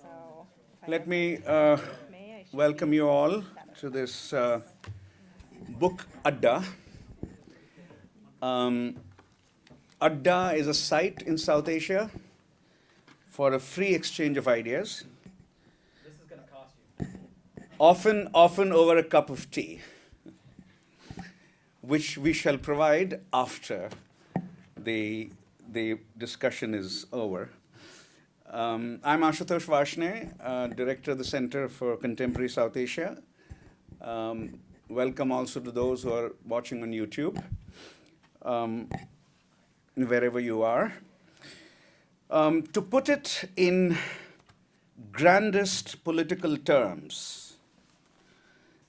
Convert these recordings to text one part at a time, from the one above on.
So Let me may, I should welcome be you all better. to this book, Adda. Adda is a site in South Asia for a free exchange of ideas, This is going to cost you. often over a cup of tea, which we shall provide after the discussion is over. I'm Ashutosh Varshney, Director of the Center for Contemporary South Asia. Welcome also to those who are watching on YouTube, wherever you are. To put it in grandest political terms,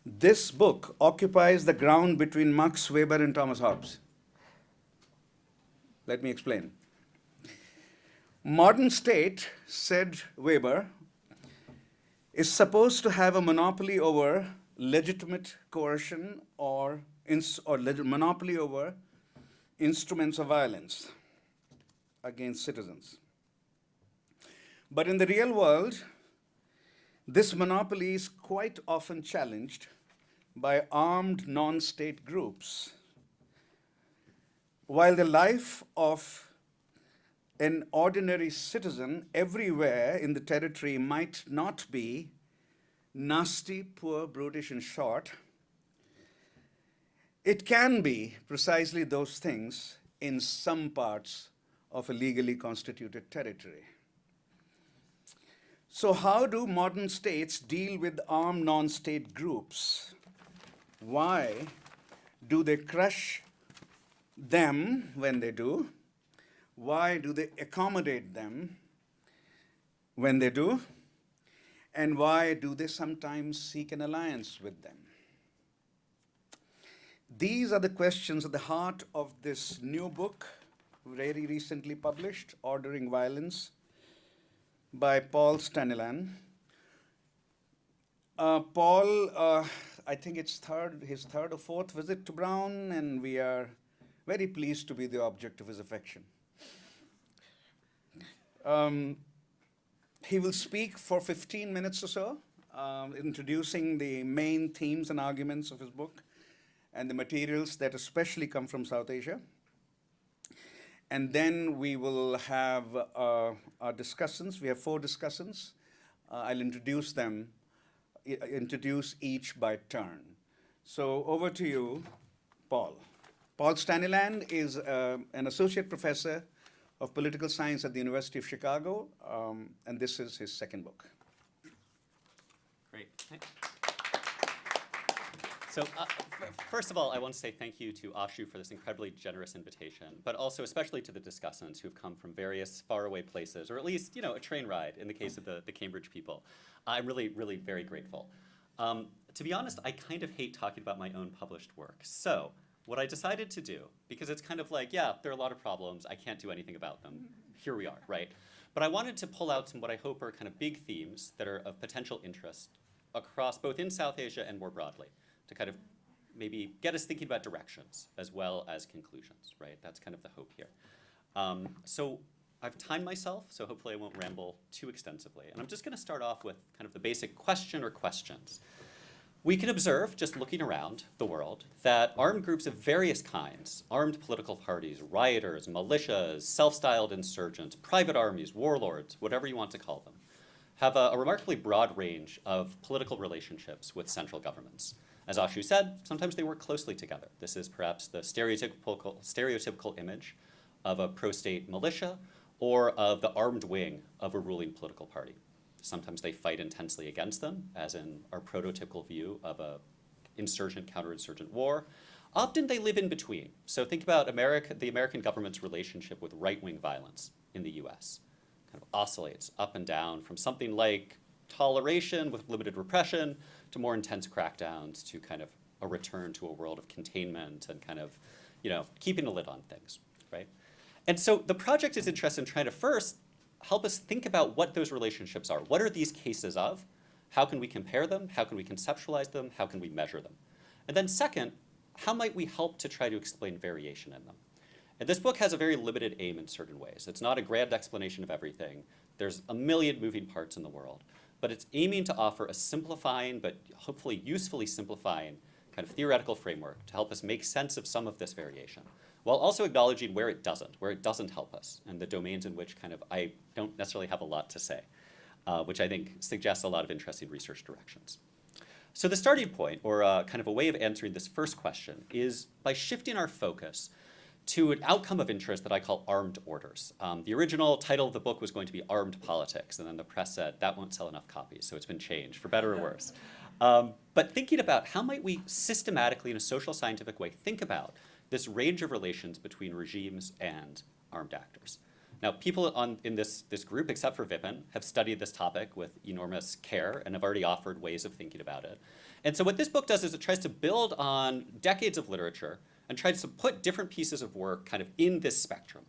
this book occupies the ground between Max Weber and Thomas Hobbes. Let me explain. Modern state, said Weber, is supposed to have a monopoly over legitimate coercion or monopoly over instruments of violence against citizens. But in the real world, this monopoly is quite often challenged by armed non-state groups. While the life of an ordinary citizen everywhere in the territory might not be nasty, poor, brutish, and short, it can be precisely those things in some parts of a legally constituted territory. So how do modern states deal with armed non-state groups? Why do they crush them when they do? Why do they accommodate them when they do? And why do they sometimes seek an alliance with them? These are the questions at the heart of this new book, very recently published, Ordering Violence, by Paul Staniland. Paul, I think it's his third or fourth visit to Brown, and we are very pleased to be the object of his affection. He will speak for 15 minutes or so, introducing the main themes and arguments of his book and the materials that especially come from South Asia. And then we will have our discussants. We have 4 discussants. I'll introduce them, introduce each by turn. So over to you, Paul. Paul Staniland is an associate professor of political science at the University of Chicago, and this is his second book. Great. So first of all, I want to say thank you to Ashu for this incredibly generous invitation, but also especially to the discussants who've come from various faraway places, or at least, a train ride in the case of the Cambridge people. I'm really, really very grateful. To be honest, I kind of hate talking about my own published work. So what I decided to do, because it's kind of like, yeah, there are a lot of problems, I can't do anything about them. Here we are, right? But I wanted to pull out some what I hope are kind of big themes that are of potential interest across both in South Asia and more broadly, to kind of maybe get us thinking about directions as well as conclusions, right? That's kind of the hope here. So I've timed myself, so hopefully I won't ramble too extensively. And I'm just gonna start off with kind of the basic question or questions. We can observe, just looking around the world, that armed groups of various kinds, armed political parties, rioters, militias, self-styled insurgents, private armies, warlords, whatever you want to call them, have a remarkably broad range of political relationships with central governments. As Ashu said, sometimes they work closely together. This is perhaps the stereotypical image of a pro-state militia or of the armed wing of a ruling political party. Sometimes they fight intensely against them, as in our prototypical view of a insurgent, counterinsurgent war. Often they live in between. So think about the American government's relationship with right-wing violence in the US. Kind of oscillates up and down from something like toleration with limited repression to more intense crackdowns to kind of a return to a world of containment and kind of, keeping a lid on things, right? And so the project is interested in trying to first help us think about what those relationships are. What are these cases of? How can we compare them? How can we conceptualize them? How can we measure them? And then second, how might we help to try to explain variation in them? And this book has a very limited aim in certain ways. It's not a grand explanation of everything. There's a million moving parts in the world, but it's aiming to offer a simplifying, but hopefully usefully simplifying kind of theoretical framework to help us make sense of some of this variation, while also acknowledging where it doesn't help us, and the domains in which kind of I don't necessarily have a lot to say, which I think suggests a lot of interesting research directions. So the starting point, or kind of a way of answering this first question, is by shifting our focus to an outcome of interest that I call armed orders. The original title of the book was going to be Armed Politics, and then the press said that won't sell enough copies, so it's been changed, for better or worse. But thinking about how might we systematically, in a social scientific way, think about this range of relations between regimes and armed actors. Now, people in this group, except for Vipin, have studied this topic with enormous care and have already offered ways of thinking about it. And so what this book does is it tries to build on decades of literature and tries to put different pieces of work kind of in this spectrum,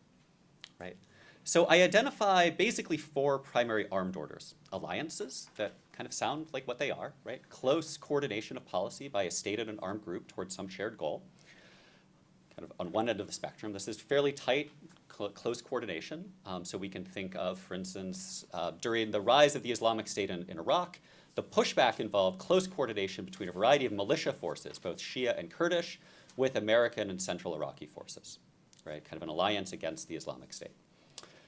right? So I identify basically 4 primary armed orders. Alliances that kind of sound like what they are, right? Close coordination of policy by a state and an armed group towards some shared goal. Kind of on one end of the spectrum, this is fairly tight, close coordination. So we can think of, for instance, during the rise of the Islamic State in Iraq, the pushback involved close coordination between a variety of militia forces, both Shia and Kurdish, with American and Central Iraqi forces, right? Kind of an alliance against the Islamic State.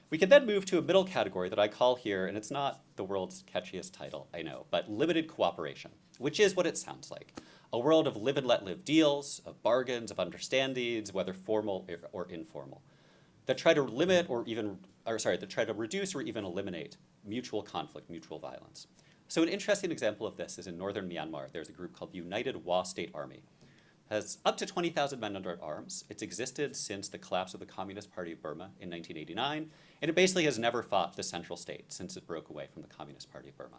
We can then move to a middle category that I call here, and it's not the world's catchiest title, I know, but limited cooperation, which is what it sounds like. A world of live and let live deals, of bargains, of understandings, whether formal or informal, that try to limit that try to reduce or even eliminate mutual conflict, mutual violence. So an interesting example of this is in northern Myanmar. There's a group called the United Wa State Army. It has up to 20,000 men under arms. It's existed since the collapse of the Communist Party of Burma in 1989, and it basically has never fought the central state since it broke away from the Communist Party of Burma.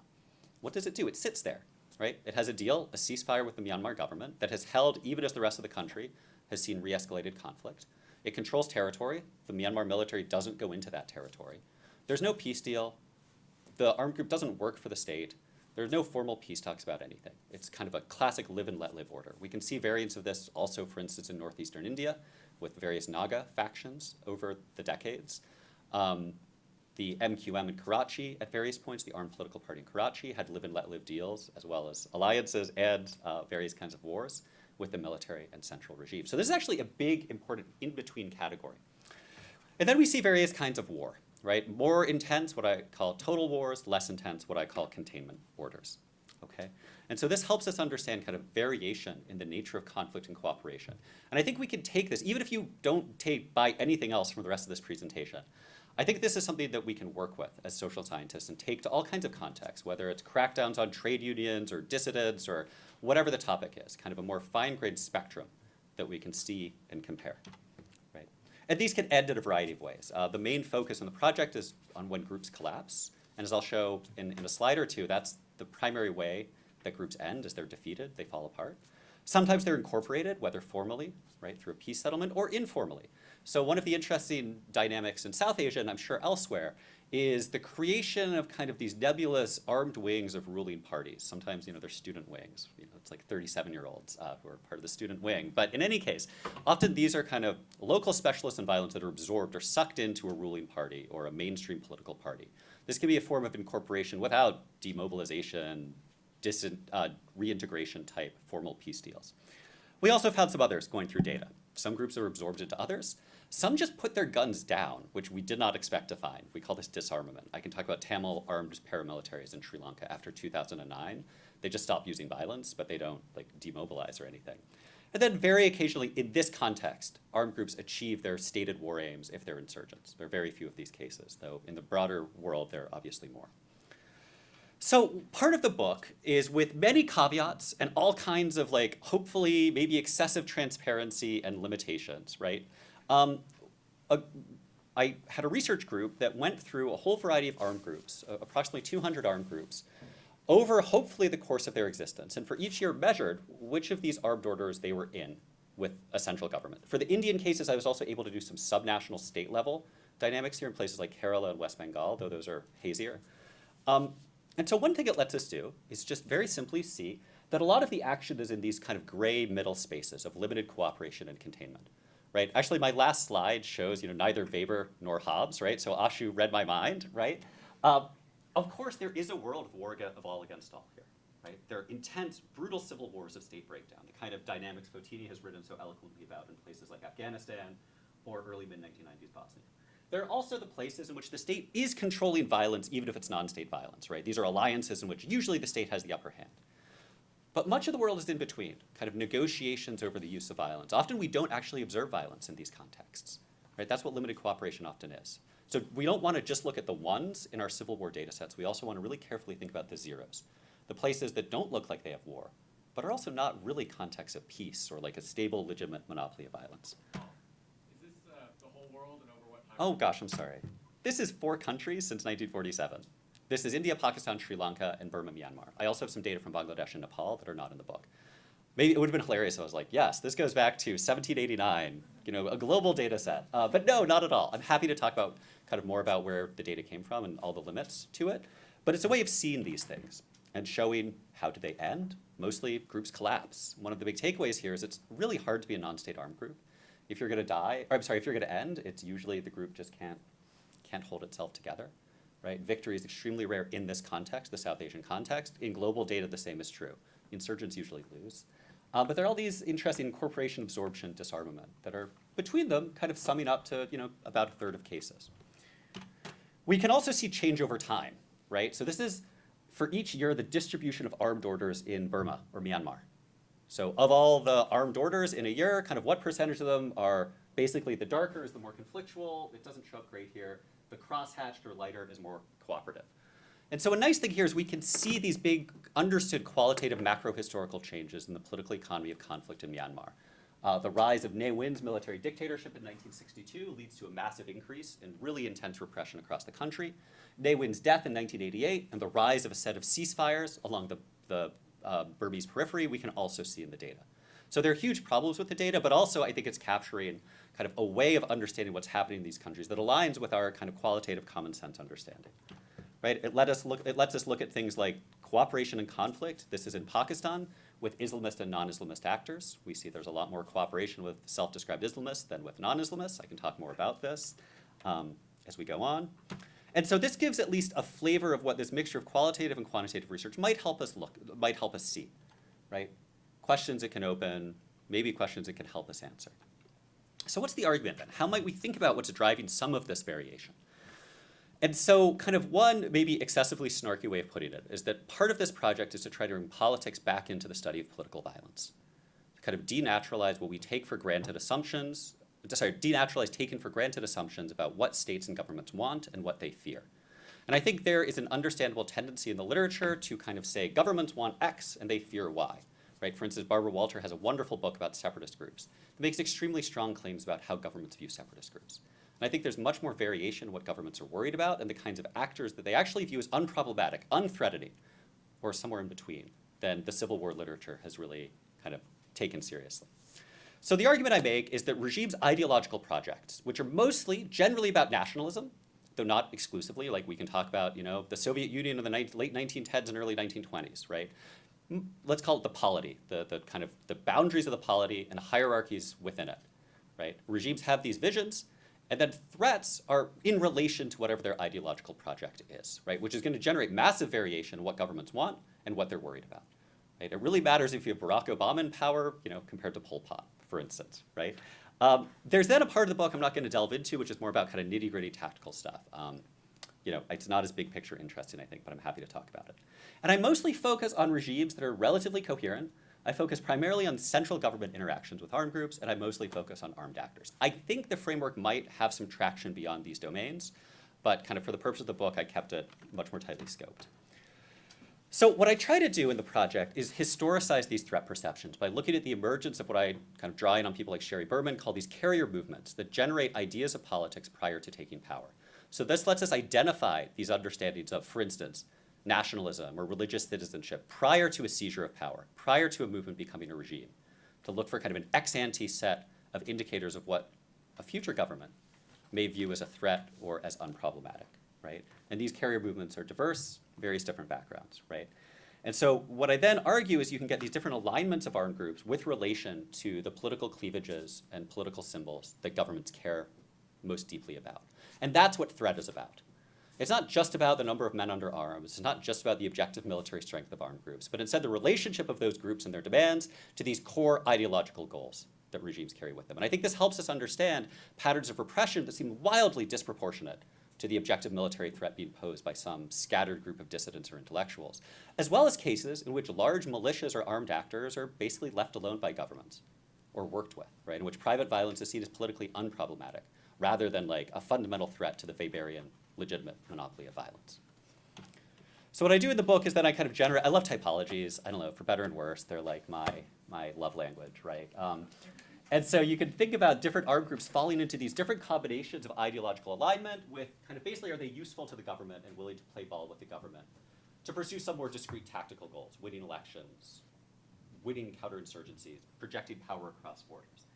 What does it do? It sits there, right? It has a deal, a ceasefire with the Myanmar government that has held even as the rest of the country has seen re-escalated conflict. It controls territory. The Myanmar military doesn't go into that territory. There's no peace deal. The armed group doesn't work for the state. There's no formal peace talks about anything. It's kind of a classic live and let live order. We can see variants of this also, for instance, in northeastern India with various Naga factions over the decades. The MQM in Karachi at various points, the armed political party in Karachi, had live and let live deals as well as alliances and various kinds of wars with the military and central regime. So this is actually a big, important in-between category. And then we see various kinds of war, right? More intense, what I call total wars, less intense, what I call containment orders, okay? And so this helps us understand kind of variation in the nature of conflict and cooperation. And I think we can take this, even if you don't buy anything else from the rest of this presentation, I think this is something that we can work with as social scientists and take to all kinds of contexts, whether it's crackdowns on trade unions or dissidents or whatever the topic is, kind of a more fine-grained spectrum that we can see and compare. And these can end in a variety of ways. The main focus on the project is on when groups collapse. And as I'll show in a slide or two, that's the primary way that groups end, is they're defeated, they fall apart. Sometimes they're incorporated, whether formally, right, through a peace settlement, or informally. So one of the interesting dynamics in South Asia, and I'm sure elsewhere, is the creation of kind of these nebulous armed wings of ruling parties. Sometimes, they're student wings. It's like 37-year-olds who are part of the student wing. But in any case, often these are kind of local specialists in violence that are absorbed or sucked into a ruling party or a mainstream political party. This can be a form of incorporation without demobilization, reintegration type formal peace deals. We also found some others going through data. Some groups are absorbed into others. Some just put their guns down, which we did not expect to find. We call this disarmament. I can talk about Tamil armed paramilitaries in Sri Lanka after 2009. They just stop using violence, but they don't demobilize or anything. And then very occasionally, in this context, armed groups achieve their stated war aims if they're insurgents. There are very few of these cases, though in the broader world, there are obviously more. So part of the book is with many caveats and all kinds of hopefully maybe excessive transparency and limitations, right? I had a research group that went through a whole variety of armed groups, approximately 200 armed groups, over hopefully the course of their existence. And for each year measured which of these armed orders they were in with a central government. For the Indian cases, I was also able to do some subnational state level dynamics here in places like Kerala and West Bengal, though those are hazier. And so one thing it lets us do is just very simply see that a lot of the action is in these kind of gray middle spaces of limited cooperation and containment, right? Actually, my last slide shows neither Weber nor Hobbes, right? So Ashu read my mind, right? Of course, there is a world of war of all against all here, right? There are intense, brutal civil wars of state breakdown, the kind of dynamics Fotini has written so eloquently about in places like Afghanistan or early mid-1990s Bosnia. There are also the places in which the state is controlling violence, even if it's non-state violence, right? These are alliances in which usually the state has the upper hand. But much of the world is in between, kind of negotiations over the use of violence. Often we don't actually observe violence in these contexts, right? That's what limited cooperation often is. So we don't want to just look at the ones in our Civil War data sets. We also want to really carefully think about the zeros, the places that don't look like they have war, but are also not really contexts of peace or like a stable, legitimate monopoly of violence. Is this the whole world and over what time? Oh gosh, I'm sorry. This is 4 countries since 1947. This is India, Pakistan, Sri Lanka, and Burma, Myanmar. I also have some data from Bangladesh and Nepal that are not in the book. Maybe it would have been hilarious if I was like, yes, this goes back to 1789, a global data set. But no, not at all. I'm happy to talk about kind of more about where the data came from and all the limits to it. But it's a way of seeing these things and showing how do they end. Mostly groups collapse. One of the big takeaways here is it's really hard to be a non-state armed group. If you're going to die, or I'm sorry, if you're going to end, it's usually the group just can't hold itself together. Right? Victory is extremely rare in this context, the South Asian context. In global data, the same is true. Insurgents usually lose. But there are all these interesting incorporation, absorption, disarmament that are between them kind of summing up to about a third of cases. We can also see change over time, right? So this is, for each year, the distribution of armed orders in Burma or Myanmar. So of all the armed orders in a year, kind of what percentage of them are basically the darker is the more conflictual. It doesn't show up great here. The crosshatched or lighter is more cooperative. And so a nice thing here is we can see these big understood qualitative macro-historical changes in the political economy of conflict in Myanmar. The rise of Ne Win's military dictatorship in 1962 leads to a massive increase in really intense repression across the country. Ne Win's death in 1988 and the rise of a set of ceasefires along the Burmese periphery we can also see in the data. So there are huge problems with the data, but also I think it's capturing kind of a way of understanding what's happening in these countries that aligns with our kind of qualitative common sense understanding. Right? It lets us look at things like cooperation and conflict. This is in Pakistan with Islamist and non-Islamist actors. We see there's a lot more cooperation with self-described Islamists than with non-Islamists. I can talk more about this as we go on. And so this gives at least a flavor of what this mixture of qualitative and quantitative research might help us see, right? Questions it can open, maybe questions it can help us answer. So what's the argument then? How might we think about what's driving some of this variation? And so kind of one maybe excessively snarky way of putting it is that part of this project is to try to bring politics back into the study of political violence. To kind of denaturalize what we take for granted assumptions, denaturalize taken for granted assumptions about what states and governments want and what they fear. And I think there is an understandable tendency in the literature to kind of say governments want X and they fear Y. Right? For instance, Barbara Walter has a wonderful book about separatist groups that makes extremely strong claims about how governments view separatist groups. And I think there's much more variation in what governments are worried about and the kinds of actors that they actually view as unproblematic, unthreatening, or somewhere in between than the Civil War literature has really kind of taken seriously. So the argument I make is that regimes' ideological projects, which are mostly generally about nationalism, though not exclusively, like we can talk about the Soviet Union in the late 1910s and early 1920s, right? Let's call it the polity, the kind of the boundaries of the polity and hierarchies within it, right? Regimes have these visions, and then threats are in relation to whatever their ideological project is, right? Which is going to generate massive variation in what governments want and what they're worried about, right? It really matters if you have Barack Obama in power, compared to Pol Pot, for instance, right? There's then a part of the book I'm not going to delve into, which is more about kind of nitty-gritty tactical stuff. It's not as big picture interesting, I think, but I'm happy to talk about it. And I mostly focus on regimes that are relatively coherent. I focus primarily on central government interactions with armed groups, and I mostly focus on armed actors. I think the framework might have some traction beyond these domains, but kind of for the purpose of the book, I kept it much more tightly scoped. So what I try to do in the project is historicize these threat perceptions by looking at the emergence of what I kind of draw in on people like Sherry Berman call these carrier movements that generate ideas of politics prior to taking power. So this lets us identify these understandings of, for instance, nationalism or religious citizenship prior to a seizure of power, prior to a movement becoming a regime, to look for kind of an ex-ante set of indicators of what a future government may view as a threat or as unproblematic, right? And these carrier movements are diverse, various different backgrounds, right? And so what I then argue is you can get these different alignments of armed groups with relation to the political cleavages and political symbols that governments care most deeply about. And that's what threat is about. It's not just about the number of men under arms. It's not just about the objective military strength of armed groups, but instead the relationship of those groups and their demands to these core ideological goals that regimes carry with them. And I think this helps us understand patterns of repression that seem wildly disproportionate to the objective military threat being posed by some scattered group of dissidents or intellectuals, as well as cases in which large militias or armed actors are basically left alone by governments or worked with, right, in which private violence is seen as politically unproblematic rather than like a fundamental threat to the Weberian legitimate monopoly of violence. So what I do in the book is that I kind of generate, I love typologies, I don't know, for better and worse, they're like my love language, right? And so you can think about different armed groups falling into these different combinations of ideological alignment with kind of basically, are they useful to the government and willing to play ball with the government to pursue some more discrete tactical goals, winning elections, winning counterinsurgencies, projecting power across borders.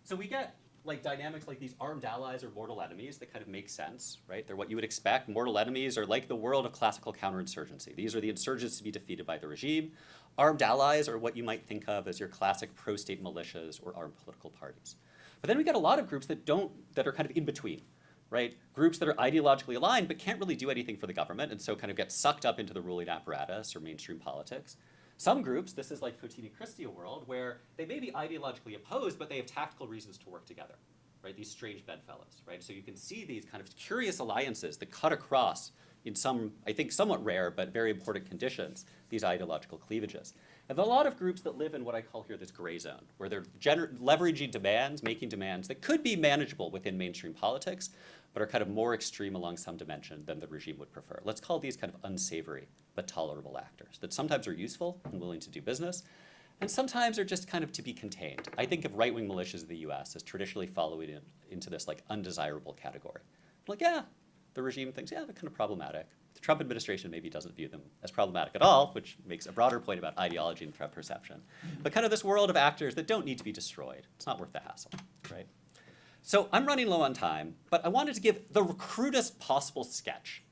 So we get like dynamics like these armed allies or mortal enemies that kind of make sense, right? They're what you would expect. Mortal enemies are like the world of classical counterinsurgency. These are the insurgents to be defeated by the regime. Armed allies are what you might think of as your classic pro-state militias or armed political parties. But then we get a lot of groups that are kind of in between, right? Groups that are ideologically aligned but can't really do anything for the government and so kind of get sucked up into the ruling apparatus or mainstream politics. Some groups, this is like Fotini Christia world, where they may be ideologically opposed, but they have tactical reasons to work together, right? These strange bedfellows, right? So you can see these kind of curious alliances that cut across in some, I think, somewhat rare but very important conditions, these ideological cleavages. And a lot of groups that live in what I call here this gray zone, where they're leveraging demands, making demands that could be manageable within mainstream politics, but are kind of more extreme along some dimension than the regime would prefer. Let's call these kind of unsavory but tolerable actors that sometimes are useful and willing to do business, and sometimes are just kind of to be contained. I think of right-wing militias in the US as traditionally following into this like undesirable category. Like, yeah, the regime thinks, yeah, they're kind of problematic. The Trump administration maybe doesn't view them as problematic at all, which makes a broader point about ideology and threat perception. But kind of this world of actors that don't need to be destroyed. It's not worth the hassle, right? So I'm running low on time, but I wanted to give the crudest possible sketch,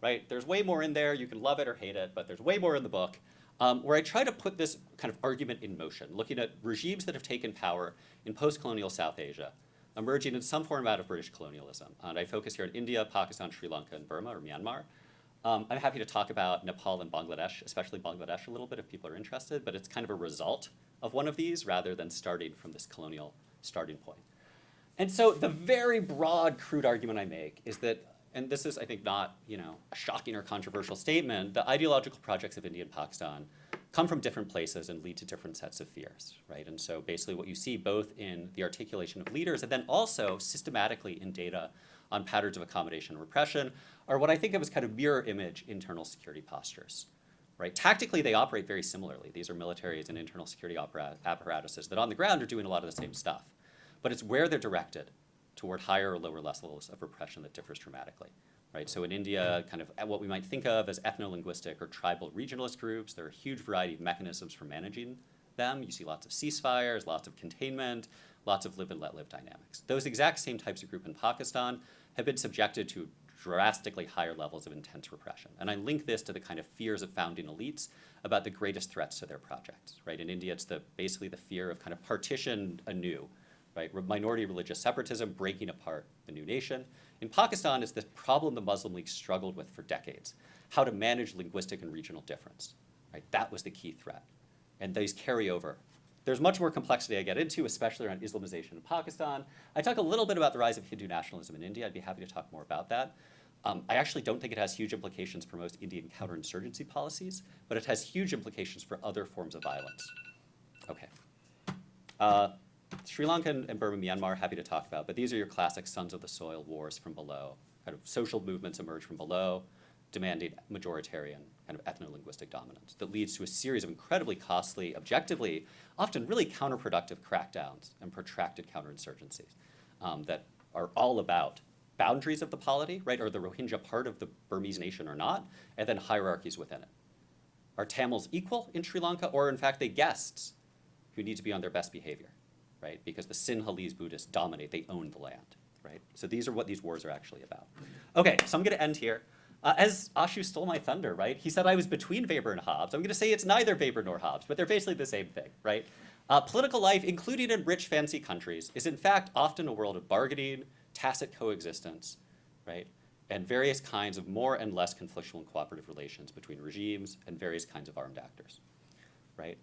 right? There's way more in there. You can love it or hate it, but there's way more in the book, where I try to put this kind of argument in motion, looking at regimes that have taken power in post-colonial South Asia, emerging in some form out of British colonialism. And I focus here on India, Pakistan, Sri Lanka, and Burma, or Myanmar. I'm happy to talk about Nepal and Bangladesh, especially Bangladesh a little bit if people are interested, but it's kind of a result of one of these rather than starting from this colonial starting point. And so the very broad, crude argument I make is that, and this is, I think, not a shocking or controversial statement, the ideological projects of India and Pakistan come from different places and lead to different sets of fears, right? And so basically what you see both in the articulation of leaders and then also systematically in data on patterns of accommodation and repression are what I think of as kind of mirror image internal security postures, right? Tactically, they operate very similarly. These are militaries and internal security apparatuses that on the ground are doing a lot of the same stuff. But it's where they're directed toward higher or lower levels of repression that differs dramatically, right? So in India, kind of what we might think of as ethno-linguistic or tribal regionalist groups, there are a huge variety of mechanisms for managing them. You see lots of ceasefires, lots of containment, lots of live and let live dynamics. Those exact same types of group in Pakistan have been subjected to drastically higher levels of intense repression. And I link this to the kind of fears of founding elites about the greatest threats to their projects, right? In India, it's basically the fear of kind of partition anew, right? Minority religious separatism breaking apart the new nation. In Pakistan, it's this problem the Muslim League struggled with for decades, how to manage linguistic and regional difference, right? That was the key threat. And these carry over. There's much more complexity I get into, especially around Islamization in Pakistan. I talk a little bit about the rise of Hindu nationalism in India. I'd be happy to talk more about that. I actually don't think it has huge implications for most Indian counterinsurgency policies, but it has huge implications for other forms of violence. Okay. Sri Lanka and Burma, Myanmar, happy to talk about, but these are your classic sons of the soil wars from below. Kind of social movements emerge from below, demanding majoritarian kind of ethno-linguistic dominance that leads to a series of incredibly costly, objectively, often really counterproductive crackdowns and protracted counterinsurgencies that are all about boundaries of the polity, right? Are the Rohingya part of the Burmese nation or not? And then hierarchies within it. Are Tamils equal in Sri Lanka, or in fact, they guests who need to be on their best behavior, right? Because the Sinhalese Buddhists dominate, they own the land, right? So these are what these wars are actually about. Okay, so I'm gonna end here. As Ashu stole my thunder, right? He said I was between Weber and Hobbes. I'm gonna say it's neither Weber nor Hobbes, but they're basically the same thing, right? Political life, including in rich, fancy countries, is in fact often a world of bargaining, tacit coexistence, right? and various kinds of more and less conflictual and cooperative relations between regimes and various kinds of armed actors, right?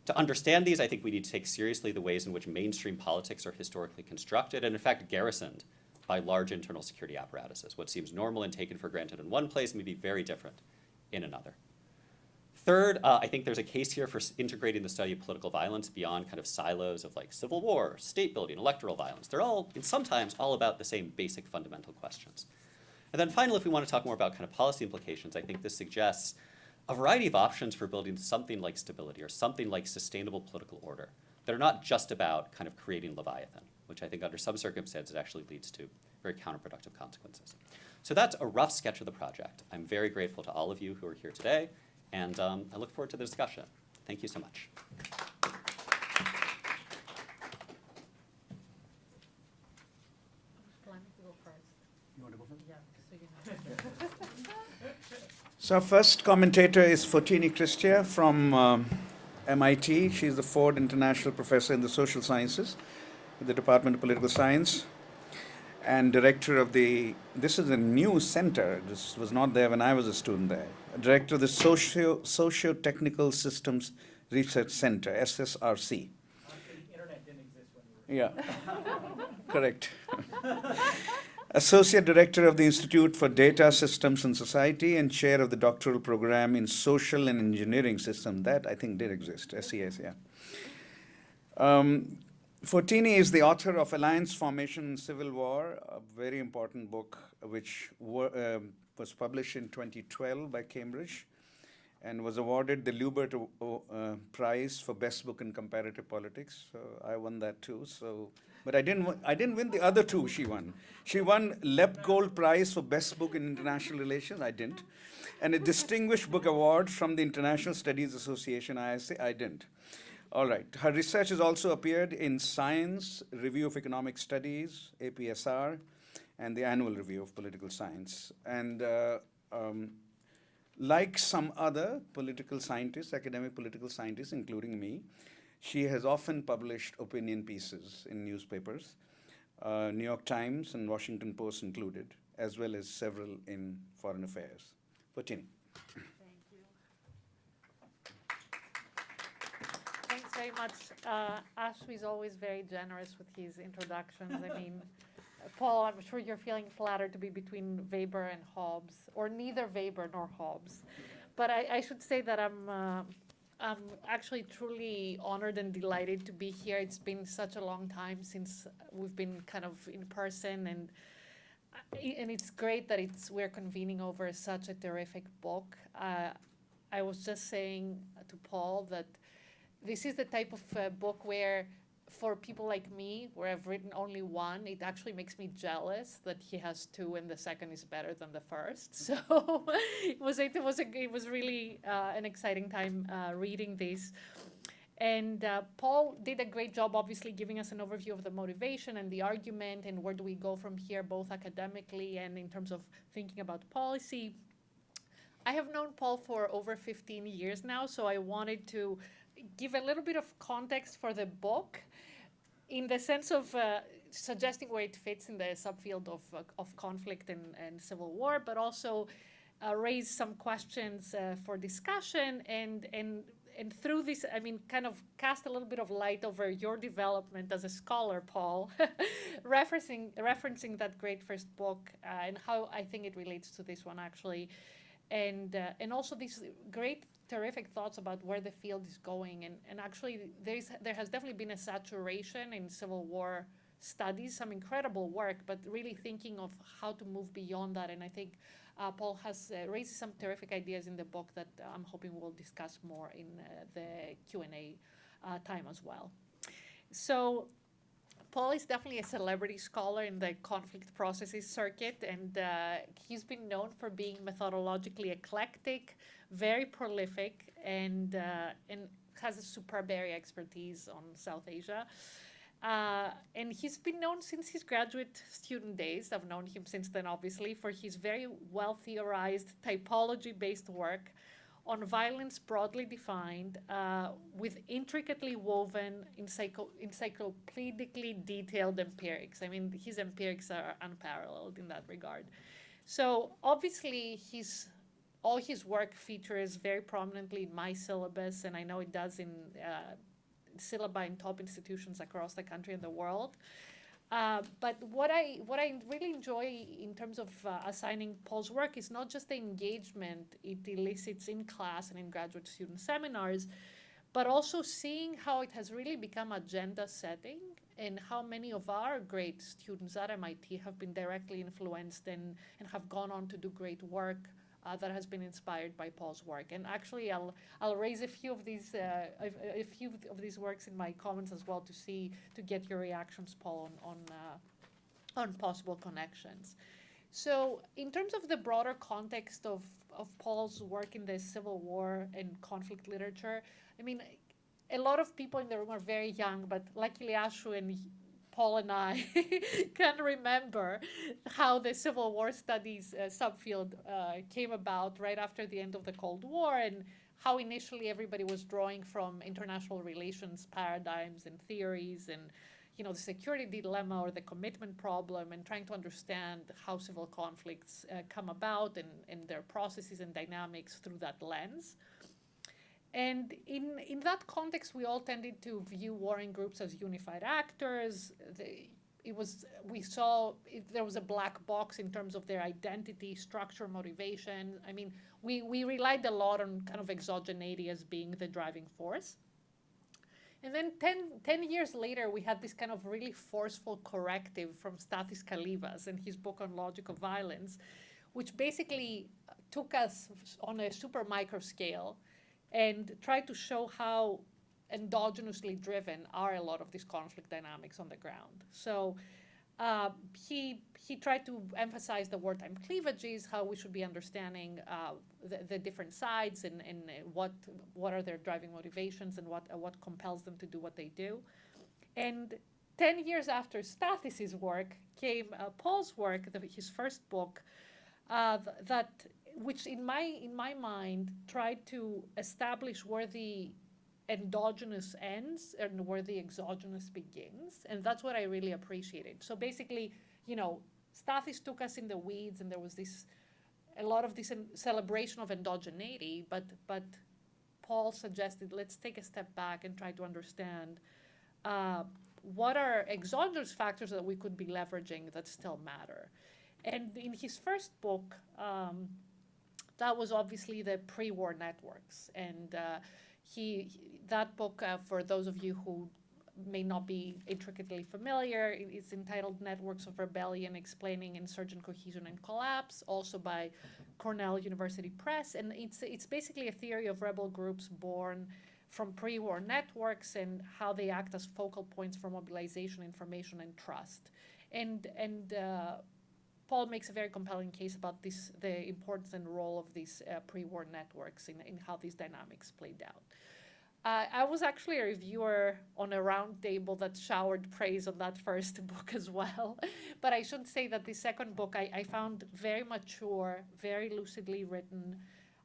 To understand these, I think we need to take seriously the ways in which mainstream politics are historically constructed and in fact garrisoned by large internal security apparatuses. What seems normal and taken for granted in one place may be very different in another. Third, I think there's a case here for integrating the study of political violence beyond kind of silos of like civil war, state building, electoral violence. They're all, and sometimes, all about the same basic fundamental questions. And then finally, if we want to talk more about kind of policy implications, I think this suggests a variety of options for building something like stability or something like sustainable political order that are not just about kind of creating Leviathan, which I think under some circumstances actually leads to very counterproductive consequences. So that's a rough sketch of the project. I'm very grateful to all of you who are here today, and I look forward to the discussion. Thank you so much. So our first commentator is Fotini Cristia from MIT. She's the Ford International Professor in the Social Sciences at the Department of Political Science and director of this is a new center, this was not there when I was a student there, director of the Socio-Technical Systems Research Center, SSRC. The internet didn't exist when you were. Yeah, correct. Associate Director of the Institute for Data Systems and Society and Chair of the Doctoral Program in Social and Engineering Systems. That, I think, did exist, SES, yeah. Fotini is the author of Alliance Formation and Civil War, a very important book which was published in 2012 by Cambridge and was awarded the Lubert Prize for Best Book in Comparative Politics. So I won that too. But I didn't win the other two she won. She won Lep Gold Prize for Best Book in International Relations, I didn't. And a Distinguished Book Award from the International Studies Association, ISA, I didn't. All right, her research has also appeared in Science, Review of Economic Studies, APSR, and the Annual Review of Political Science. And like some other political scientists, academic political scientists, including me, she has often published opinion pieces in newspapers, New York Times and Washington Post included, as well as several in Foreign Affairs. Fotini. Thank you. Thanks very much. Ashu is always very generous with his introductions. I mean, Paul, I'm sure you're feeling flattered to be between Weber and Hobbes, or neither Weber nor Hobbes. But I should say that I'm actually truly honored and delighted to be here. It's been such a long time since we've been kind of in person, and it's great that we're convening over such a terrific book. I was just saying to Paul that this is the type of book where, for people like me, where I've written only one, it actually makes me jealous that he has two and the second is better than the first. So it was really an exciting time reading this. And Paul did a great job, obviously, giving us an overview of the motivation and the argument and where do we go from here, both academically and in terms of thinking about policy. I have known Paul for over 15 years now, so I wanted to give a little bit of context for the book in the sense of suggesting where it fits in the subfield of conflict and civil war, but also raise some questions for discussion and through this, I mean, kind of cast a little bit of light over your development as a scholar, Paul, referencing that great first book and how I think it relates to this one actually, and also these great, terrific thoughts about where the field is going, and actually there has definitely been a saturation in Civil War studies, some incredible work, but really thinking of how to move beyond that, and I think Paul has raised some terrific ideas in the book that I'm hoping we'll discuss more in the Q&A time as well. So Paul is definitely a celebrity scholar in the conflict processes circuit, and he's been known for being methodologically eclectic, very prolific, and has a superb area expertise on South Asia. And he's been known since his graduate student days. I've known him since then, obviously, for his very well-theorized, typology-based work on violence broadly defined, with intricately woven, encyclopedically detailed empirics. I mean, his empirics are unparalleled in that regard. So obviously all his work features very prominently in my syllabus, and I know it does in syllabi in top institutions across the country and the world. But what I really enjoy in terms of assigning Paul's work is not just the engagement it elicits in class and in graduate student seminars, but also seeing how it has really become agenda setting and how many of our great students at MIT have been directly influenced and have gone on to do great work that has been inspired by Paul's work. And actually, I'll raise a few of these works in my comments as well to get your reactions, Paul, on possible connections. So, in terms of the broader context of Paul's work in the Civil War and conflict literature, I mean, a lot of people in the room are very young, but luckily Ashu and Paul and I can remember how the Civil War studies subfield came about right after the end of the Cold War, and how initially everybody was drawing from international relations paradigms and theories and the security dilemma or the commitment problem, and trying to understand how civil conflicts come about and their processes and dynamics through that lens. And in that context, we all tended to view warring groups as unified actors. We saw there was a black box in terms of their identity, structure, motivation. I mean, we relied a lot on kind of exogeneity as being the driving force. And then 10 years later, we had this kind of really forceful corrective from Stathis Kalivas and his book on logic of violence, which basically took us on a super micro scale and tried to show how endogenously driven are a lot of these conflict dynamics on the ground. So he tried to emphasize the wartime cleavages, how we should be understanding the different sides and what are their driving motivations and what compels them to do what they do. And 10 years after Stathis's work came Paul's work, his first book, which in my mind tried to establish where the endogenous ends and where the exogenous begins, and that's what I really appreciated. So basically, Stathis took us in the weeds, and there was a lot of this celebration of endogeneity, but Paul suggested let's take a step back and try to understand what are exogenous factors that we could be leveraging that still matter. And in his first book, that was obviously the pre-war networks. And that book, for those of you who may not be intricately familiar, it's entitled Networks of Rebellion, Explaining Insurgent Cohesion and Collapse, also by Cornell University Press. And it's basically a theory of rebel groups born from pre-war networks and how they act as focal points for mobilization, information, and trust. And Paul makes a very compelling case about the importance and role of these pre-war networks in how these dynamics played out. I was actually a reviewer on a round table that showered praise on that first book as well. But I should say that the second book I found very mature, very lucidly written.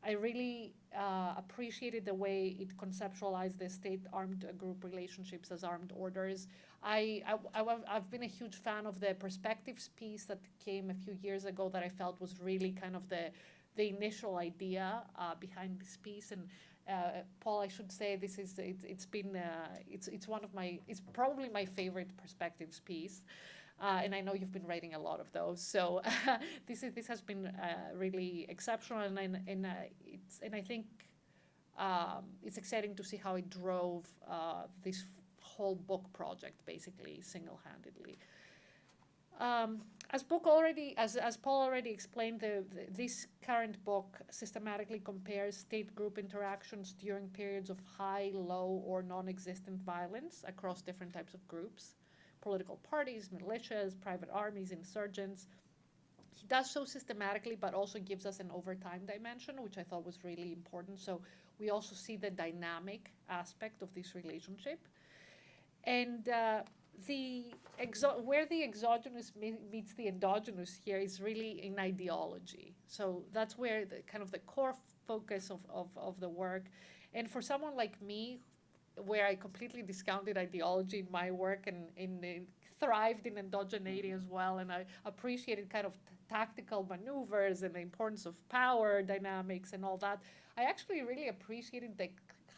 I really appreciated the way it conceptualized the state-armed group relationships as armed orders. I've been a huge fan of the perspectives piece that came a few years ago that I felt was really kind of the initial idea behind this piece. And Paul, I should say it's probably my favorite perspectives piece. And I know you've been writing a lot of those, so this has been really exceptional, and I think it's exciting to see how it drove this whole book project basically single-handedly. As Paul already explained, this current book systematically compares state-group interactions during periods of high, low, or non-existent violence across different types of groups. Political parties, militias, private armies, insurgents. He does so systematically, but also gives us an overtime dimension, which I thought was really important. So we also see the dynamic aspect of this relationship. And where the exogenous meets the endogenous here is really in ideology. So that's where the core focus of the work. And for someone like me, where I completely discounted ideology in my work and thrived in endogeneity as well, and I appreciated kind of tactical maneuvers and the importance of power dynamics and all that. I actually really appreciated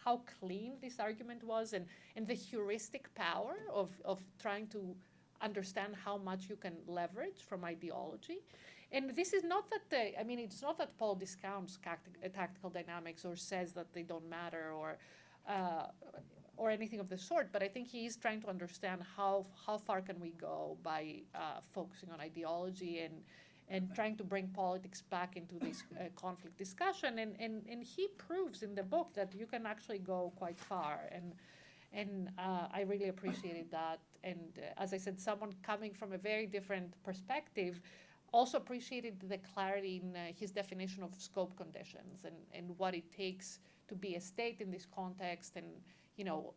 how clean this argument was, and the heuristic power of trying to understand how much you can leverage from ideology. And this is not that it's not that Paul discounts tactical dynamics or says that they don't matter or anything of the sort, but I think he is trying to understand how far can we go by focusing on ideology and trying to bring politics back into this conflict discussion. And he proves in the book that you can actually go quite far. And I really appreciated that. And as I said, someone coming from a very different perspective also appreciated the clarity in his definition of scope conditions and what it takes to be a state in this context, and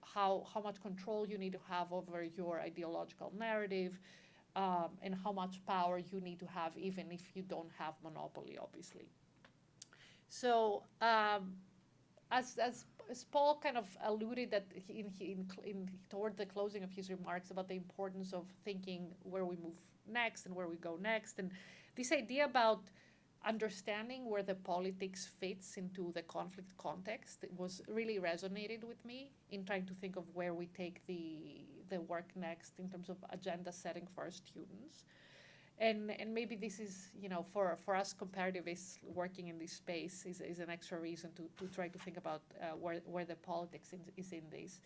how much control you need to have over your ideological narrative, and how much power you need to have even if you don't have monopoly, obviously. So as Paul kind of alluded that toward the closing of his remarks about the importance of thinking where we move next and where we go next, and this idea about understanding where the politics fits into the conflict context, it was really resonated with me in trying to think of where we take the work next in terms of agenda setting for our students. And maybe this is, for us comparativists working in this space is an extra reason to try to think about where the politics is in this.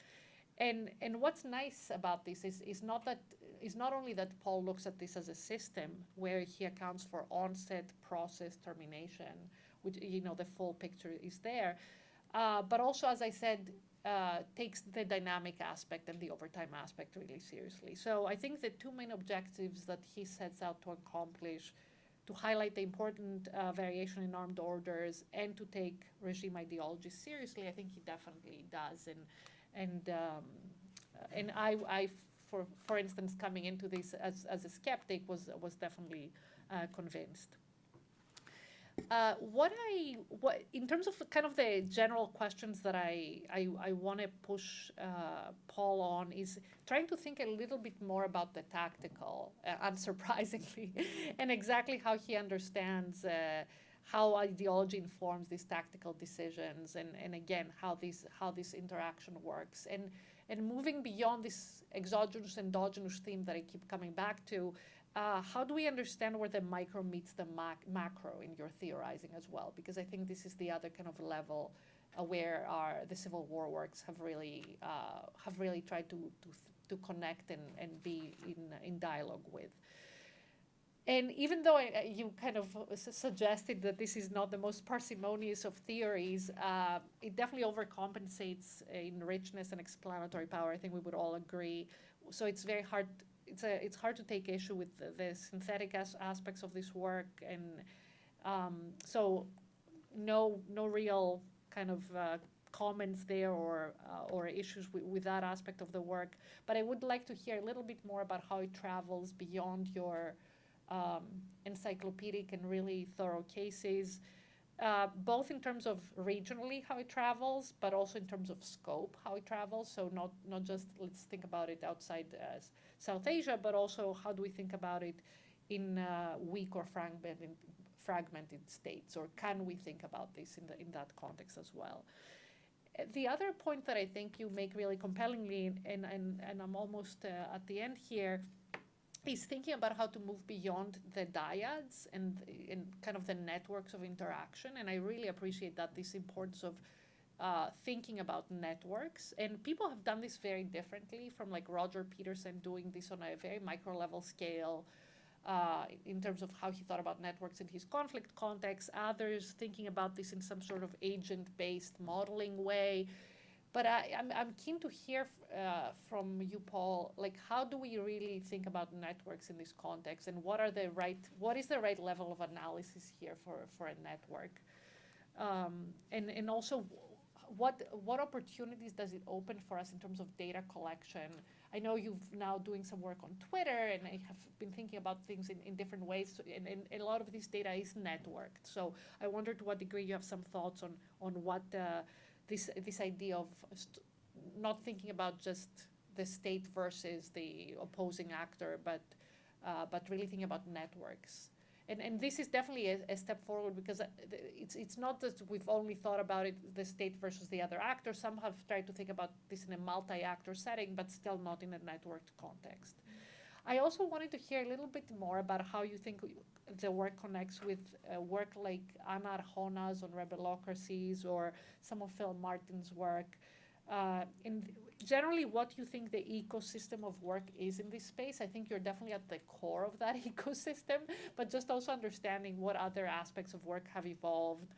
And what's nice about this is not only that Paul looks at this as a system where he accounts for onset, process, termination, which, the full picture is there, but also, as I said, takes the dynamic aspect and the overtime aspect really seriously. So I think the two main objectives that he sets out to accomplish, to highlight the important variation in armed orders and to take regime ideology seriously, I think he definitely does. And I for instance, coming into this as a skeptic was definitely convinced. What in terms of kind of the general questions that I want to push Paul on is trying to think a little bit more about the tactical, unsurprisingly, and exactly how he understands how ideology informs these tactical decisions, and again how this interaction works, and moving beyond this exogenous endogenous theme that I keep coming back to. How do we understand where the micro meets the macro in your theorizing as well? Because I think this is the other kind of level where the Civil War works have really tried to connect and be in dialogue with. And even though you kind of suggested that this is not the most parsimonious of theories, it definitely overcompensates in richness and explanatory power. I think we would all agree. So it's very hard. It's hard to take issue with the synthetic aspects of this work, and so no real kind of comments there or issues with that aspect of the work. But I would like to hear a little bit more about how it travels beyond your encyclopedic and really thorough cases, both in terms of regionally how it travels, but also in terms of scope how it travels. So not just let's think about it outside South Asia, but also how do we think about it in weak or fragmented states, or can we think about this in that context as well? The other point that I think you make really compellingly, and I'm almost at the end here, is thinking about how to move beyond the dyads and kind of the networks of interaction. And I really appreciate that, this importance of thinking about networks. And people have done this very differently, from like Roger Peterson doing this on a very micro level scale in terms of how he thought about networks in his conflict context, others thinking about this in some sort of agent-based modeling way. But I'm keen to hear from you, Paul, like how do we really think about networks in this context, and what is the right level of analysis here for a network? And also, what opportunities does it open for us in terms of data collection? I know you've now doing some work on Twitter, and I have been thinking about things in different ways, and a lot of this data is networked. So I wonder to what degree you have some thoughts on what this idea of not thinking about just the state versus the opposing actor, but really thinking about networks. And this is definitely a step forward, because it's not that we've only thought about it, the state versus the other actor. Some have tried to think about this in a multi-actor setting, but still not in a networked context. I also wanted to hear a little bit more about how you think the work connects with work like Anna Arjona's on rebelocracies, or some of Phil Martin's work. And generally, what you think the ecosystem of work is in this space. I think you're definitely at the core of that ecosystem, but just also understanding what other aspects of work have evolved,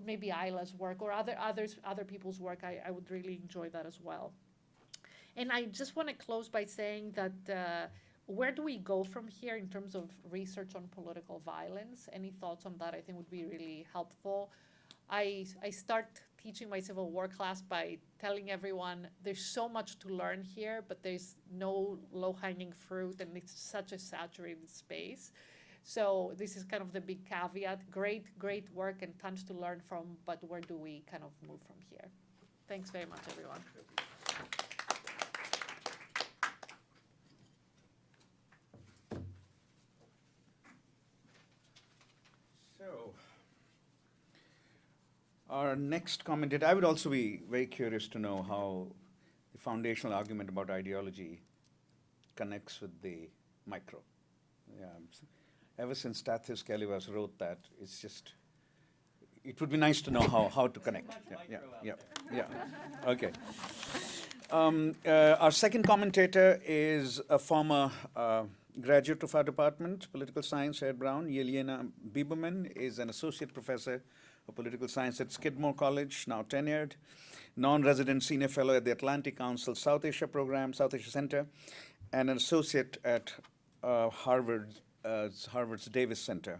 maybe Isla's work or other people's work. I would really enjoy that as well. And I just want to close by saying that where do we go from here in terms of research on political violence? Any thoughts on that I think would be really helpful. I start teaching my civil war class by telling everyone there's so much to learn here, but there's no low-hanging fruit, and it's such a saturated space. So this is kind of the big caveat. Great work and tons to learn from, but where do we kind of move from here? Thanks very much, everyone. So, our next commentator, I would also be very curious to know how the foundational argument about ideology connects with the micro. Yeah, ever since Tathis Kelivas wrote that, it's just, it would be nice to know how to connect. Yeah. Okay. Our second commentator is a former graduate of our department, political science, Ed Brown. Yelena Bieberman is an associate professor of political science at Skidmore College, now tenured, non-resident senior fellow at the Atlantic Council South Asia Program, South Asia Center, and an associate at Harvard's Davis Center.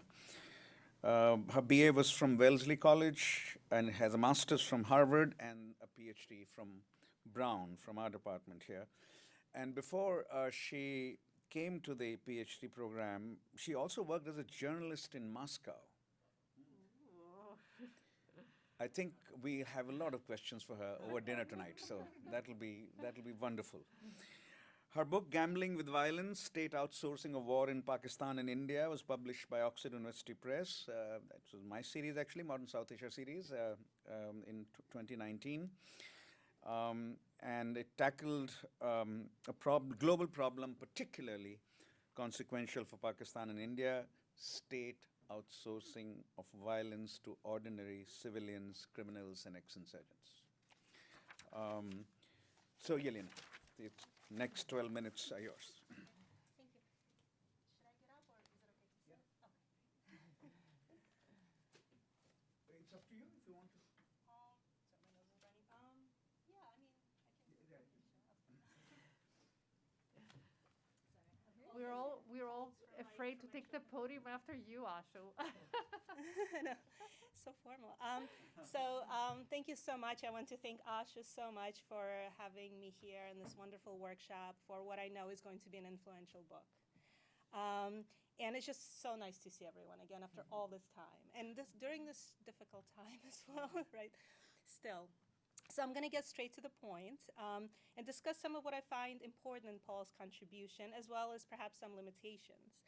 Her BA was from Wellesley College and has a master's from Harvard and a PhD from Brown, from our department here. And before she came to the PhD program, she also worked as a journalist in Moscow. I think we have a lot of questions for her over dinner tonight, so that'll be wonderful. Her book, Gambling with Violence, State Outsourcing of War in Pakistan and India, was published by Oxford University Press. That was my series, actually, Modern South Asia series, in 2019. And it tackled a global problem particularly consequential for Pakistan and India, state outsourcing of violence to ordinary civilians, criminals, and ex-insurgents. So, Yelena, the next 12 minutes are yours. Thank you. Should I get up, or is it okay to sit? Okay. It's up to you if you want to. So my nose is running. Yeah, I mean, I can. We're all afraid to take the podium after you, Ashu. No, so formal. Thank you so much. I want to thank Ashu so much for having me here in this wonderful workshop for what I know is going to be an influential book. And it's just so nice to see everyone again after all this time. And during this difficult time as well, right? Still. So I'm going to get straight to the point and discuss some of what I find important in Paul's contribution, as well as perhaps some limitations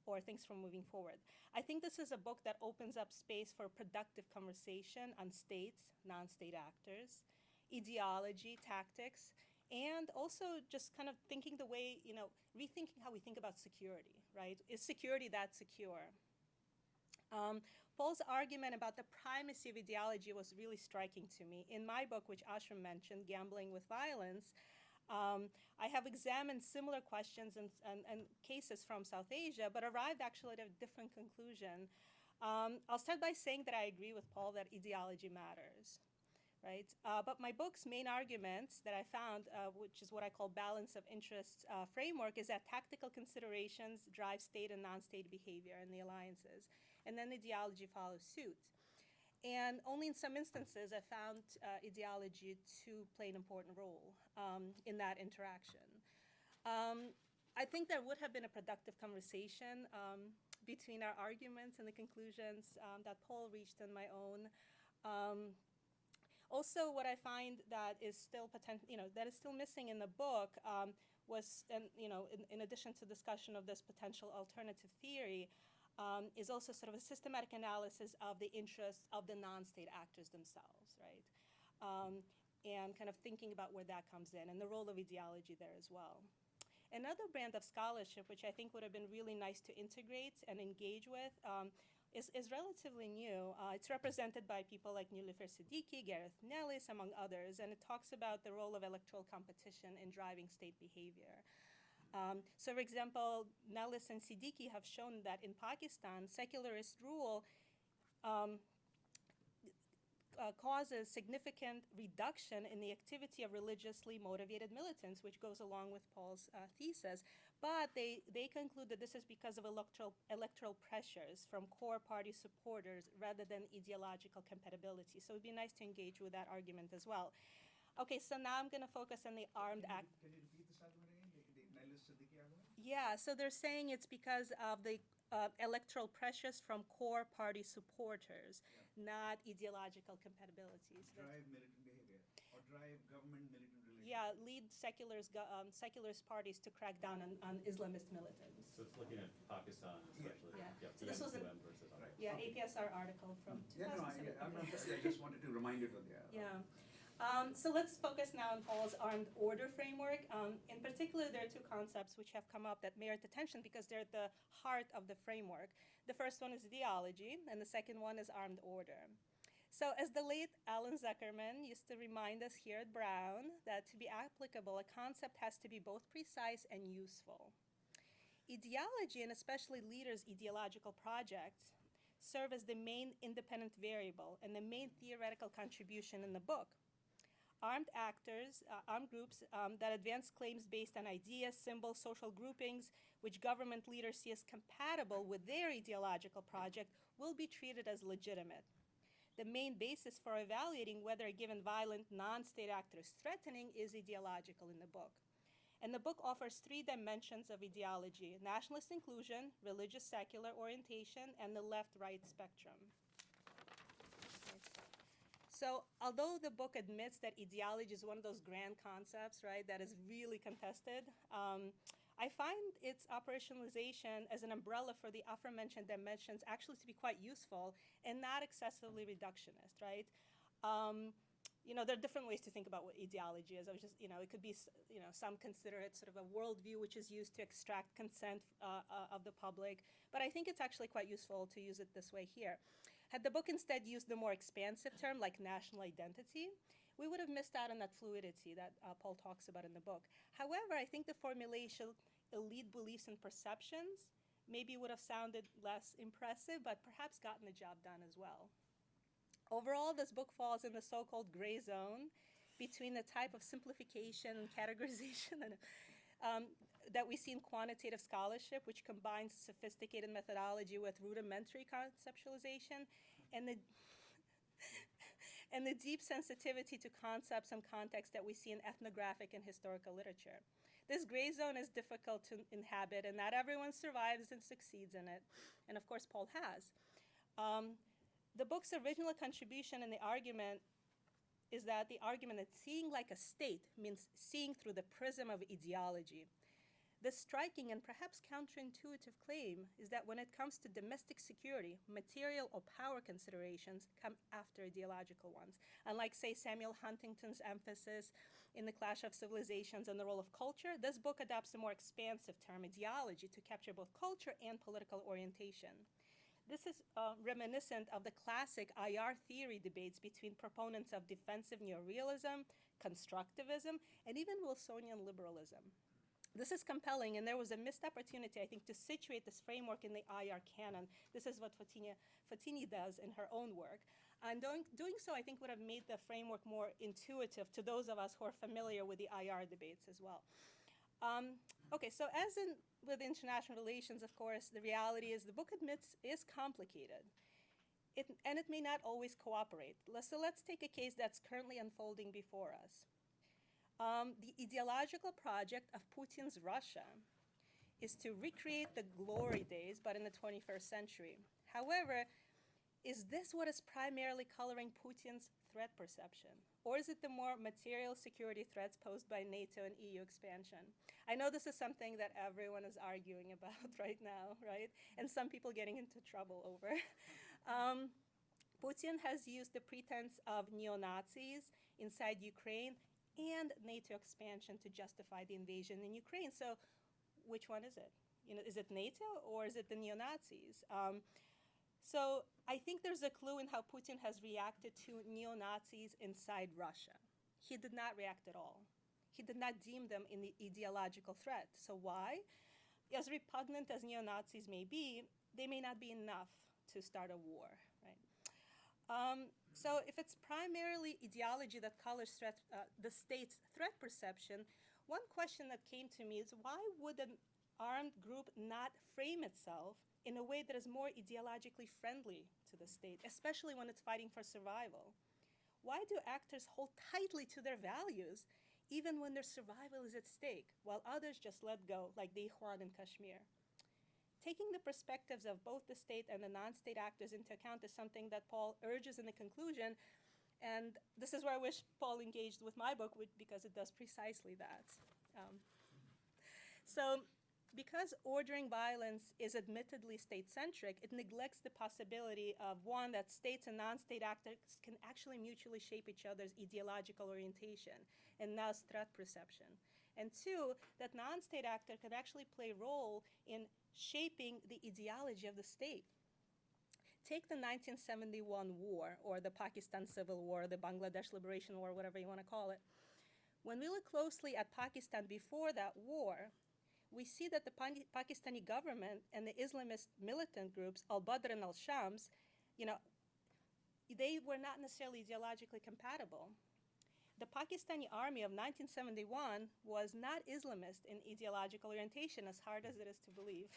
or things for moving forward. I think this is a book that opens up space for productive conversation on states, non-state actors, ideology, tactics, and also just kind of thinking the way, rethinking how we think about security, right? Is security that secure? Paul's argument about the primacy of ideology was really striking to me. In my book, which Ashram mentioned, Gambling with Violence, I have examined similar questions and cases from South Asia, but arrived actually at a different conclusion. I'll start by saying that I agree with Paul that ideology matters, right? But my book's main argument that I found, which is what I call balance of interests framework, is that tactical considerations drive state and non-state behavior in the alliances, and then ideology follows suit. And only in some instances I found ideology to play an important role in that interaction. I think there would have been a productive conversation between our arguments and the conclusions that Paul reached and my own. Also, what I find that is still that is still missing in the book was, and in addition to discussion of this potential alternative theory, is also sort of a systematic analysis of the interests of the non-state actors themselves, right? And kind of thinking about where that comes in and the role of ideology there as well. Another brand of scholarship, which I think would have been really nice to integrate and engage with, is relatively new. It's represented by people like Niloufer Siddiqui, Gareth Nellis, among others, and it talks about the role of electoral competition in driving state behavior. So, for example, Nellis and Siddiqui have shown that in Pakistan, secularist rule causes significant reduction in the activity of religiously motivated militants, which goes along with Paul's thesis. But they conclude that this is because of electoral pressures from core party supporters rather than ideological compatibility. So it would be nice to engage with that argument as well. Okay, so now I'm going to focus on the armed act. Can you repeat this argument again, the Nellis Siddiqui argument? Yeah, so they're saying it's because of the electoral pressures from core party supporters, not ideological compatibilities. Drive militant behavior or drive government-militant relations. Yeah, lead secularist parties to crack down on Islamist militants. So it's looking at Pakistan especially. Yeah. So this was a versus others. Yeah, APSR article from 2007. I just wanted to remind you of that. Yeah. So let's focus now on Paul's armed order framework. In particular, there are two concepts which have come up that merit attention because they're at the heart of the framework. The first one is ideology, and the second one is armed order. So as the late Alan Zuckerman used to remind us here at Brown, that to be applicable, a concept has to be both precise and useful. Ideology, and especially leaders' ideological projects, serve as the main independent variable and the main theoretical contribution in the book. Armed actors, armed groups that advance claims based on ideas, symbols, social groupings, which government leaders see as compatible with their ideological project, will be treated as legitimate. The main basis for evaluating whether a given violent non-state actor is threatening is ideological in the book. And the book offers three dimensions of ideology: nationalist inclusion, religious secular orientation, and the left-right spectrum. So although the book admits that ideology is one of those grand concepts, right, that is really contested, I find its operationalization as an umbrella for the aforementioned dimensions actually to be quite useful and not excessively reductionist, right? There are different ways to think about what ideology is. I was just, it could be, some consider it sort of a worldview which is used to extract consent of the public, but I think it's actually quite useful to use it this way here. Had the book instead used the more expansive term like national identity, we would have missed out on that fluidity that Paul talks about in the book. However, I think the formulation elite beliefs and perceptions maybe would have sounded less impressive, but perhaps gotten the job done as well. Overall, this book falls in the so-called gray zone between the type of simplification and categorization that we see in quantitative scholarship, which combines sophisticated methodology with rudimentary conceptualization, and the deep sensitivity to concepts and context that we see in ethnographic and historical literature. This gray zone is difficult to inhabit, and not everyone survives and succeeds in it, and of course Paul has. The book's original contribution in the argument is that the argument that seeing like a state means seeing through the prism of ideology. The striking and perhaps counterintuitive claim is that when it comes to domestic security, material or power considerations come after ideological ones. Unlike, say, Samuel Huntington's emphasis in The Clash of Civilizations on the role of culture, this book adopts a more expansive term, ideology, to capture both culture and political orientation. This is reminiscent of the classic IR theory debates between proponents of defensive neorealism, constructivism, and even Wilsonian liberalism. This is compelling, and there was a missed opportunity, I think, to situate this framework in the IR canon. This is what Fatini does in her own work. And doing so, I think, would have made the framework more intuitive to those of us who are familiar with the IR debates as well. Okay, so as with international relations, of course, the reality is the book admits is complicated. And it may not always cooperate. So let's take a case that's currently unfolding before us. The ideological project of Putin's Russia is to recreate the glory days, but in the 21st century. However, is this what is primarily coloring Putin's threat perception? Or is it the more material security threats posed by NATO and EU expansion? I know this is something that everyone is arguing about right now, right? And some people getting into trouble over. Putin has used the pretense of neo-Nazis inside Ukraine and NATO expansion to justify the invasion in Ukraine. So which one is it? Is it NATO or is it the neo-Nazis? So I think there's a clue in how Putin has reacted to neo-Nazis inside Russia. He did not react at all. He did not deem them an ideological threat. So why? As repugnant as neo-Nazis may be, they may not be enough to start a war, right? So if it's primarily ideology that colors the state's threat perception, one question that came to me is why would an armed group not frame itself in a way that is more ideologically friendly to the state, especially when it's fighting for survival? Why do actors hold tightly to their values even when their survival is at stake, while others just let go, like the Ikhwan in Kashmir? Taking the perspectives of both the state and the non-state actors into account is something that Paul urges in the conclusion, and this is where I wish Paul engaged with my book, because it does precisely that. So because ordering violence is admittedly state-centric, it neglects the possibility of, one, that states and non-state actors can actually mutually shape each other's ideological orientation and thus threat perception. And two, that non-state actor can actually play a role in shaping the ideology of the state. Take the 1971 war, or the Pakistan Civil War, the Bangladesh Liberation War, whatever you want to call it. When we look closely at Pakistan before that war, we see that the Pakistani government and the Islamist militant groups, al-Badr and al-Shams, they were not necessarily ideologically compatible. The Pakistani army of 1971 was not Islamist in ideological orientation, as hard as it is to believe.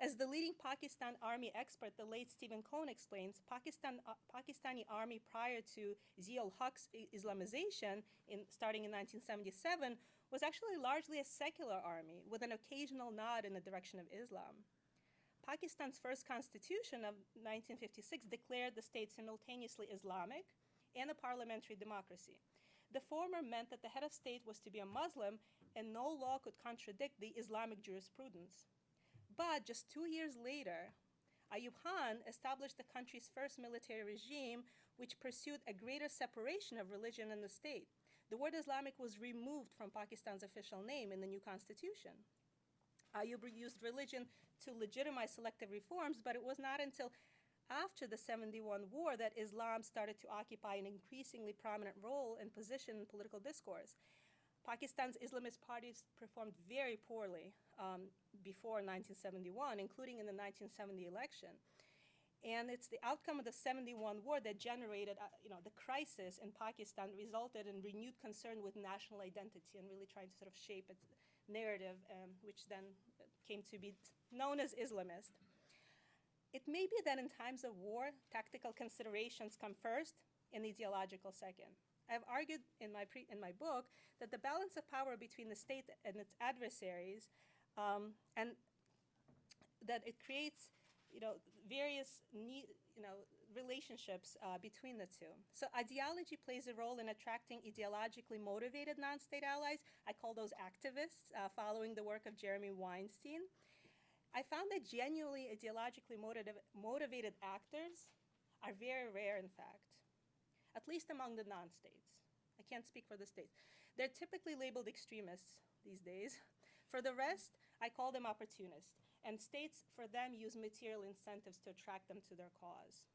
As the leading Pakistan army expert, the late Stephen Cohn, explains, Pakistani army prior to Zia-ul-Haq's Islamization, starting in 1977, was actually largely a secular army with an occasional nod in the direction of Islam. Pakistan's first constitution of 1956 declared the state simultaneously Islamic and a parliamentary democracy. The former meant that the head of state was to be a Muslim and no law could contradict the Islamic jurisprudence. But just 2 years later, Ayub Khan established the country's first military regime, which pursued a greater separation of religion and the state. The word Islamic was removed from Pakistan's official name in the new constitution. Ayub used religion to legitimize selective reforms, but it was not until after the 71 war that Islam started to occupy an increasingly prominent role and position in political discourse. Pakistan's Islamist parties performed very poorly before 1971, including in the 1970 election. And it's the outcome of the 71 war that generated, the crisis in Pakistan, resulted in renewed concern with national identity and really trying to sort of shape its narrative, which then came to be known as Islamist. It may be that in times of war, tactical considerations come first and ideological second. I've argued in my book that the balance of power between the state and its adversaries, and that it creates, various relationships between the two. So ideology plays a role in attracting ideologically motivated non-state allies. I call those activists, following the work of Jeremy Weinstein. I found that genuinely ideologically motivated actors are very rare, in fact, at least among the non-states. I can't speak for the states. They're typically labeled extremists these days. For the rest, I call them opportunists, and states, for them, use material incentives to attract them to their cause.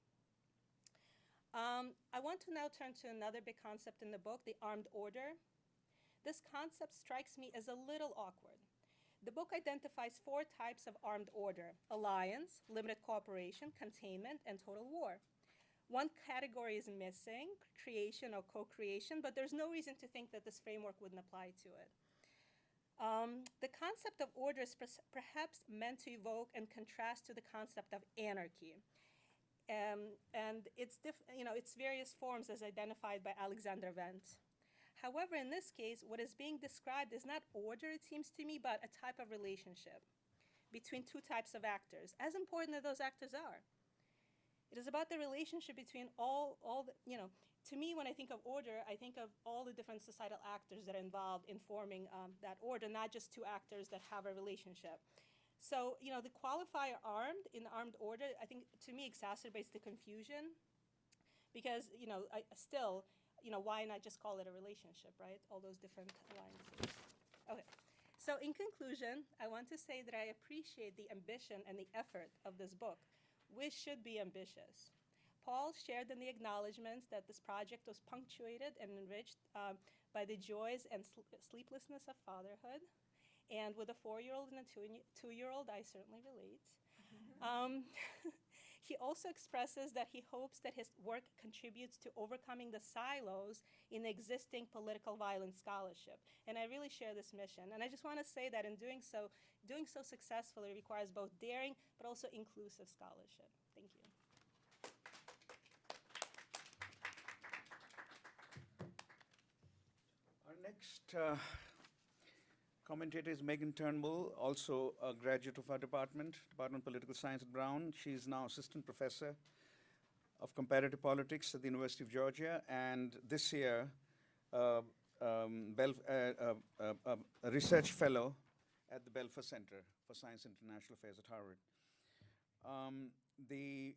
I want to now turn to another big concept in the book, the armed order. This concept strikes me as a little awkward. The book identifies 4 types of armed order: alliance, limited cooperation, containment, and total war. One category is missing, creation or co-creation, but there's no reason to think that this framework wouldn't apply to it. The concept of order is perhaps meant to evoke and contrast to the concept of anarchy. And its various forms as identified by Alexander Wendt. However, in this case, what is being described is not order, it seems to me, but a type of relationship between 2 types of actors, as important as those actors are. It is about the relationship between all the, to me, when I think of order, I think of all the different societal actors that are involved in forming that order, not just two actors that have a relationship. So, the qualifier armed in armed order, I think, to me, exacerbates the confusion because, why not just call it a relationship, right? All those different alliances. Okay. So in conclusion, I want to say that I appreciate the ambition and the effort of this book, which should be ambitious. Paul shared in the acknowledgments that this project was punctuated and enriched by the joys and sleeplessness of fatherhood. And with a 4-year-old and a 2-year-old, I certainly relate. He also expresses that he hopes that his work contributes to overcoming the silos in existing political violence scholarship. And I really share this mission. And I just want to say that in doing so successfully requires both daring but also inclusive scholarship. Thank you. Our next commentator is Megan Turnbull, also a graduate of our Department of Political Science at Brown. She's now assistant professor of comparative politics at the University of Georgia, and this year a research fellow at the Belfer Center for Science and International Affairs at Harvard. The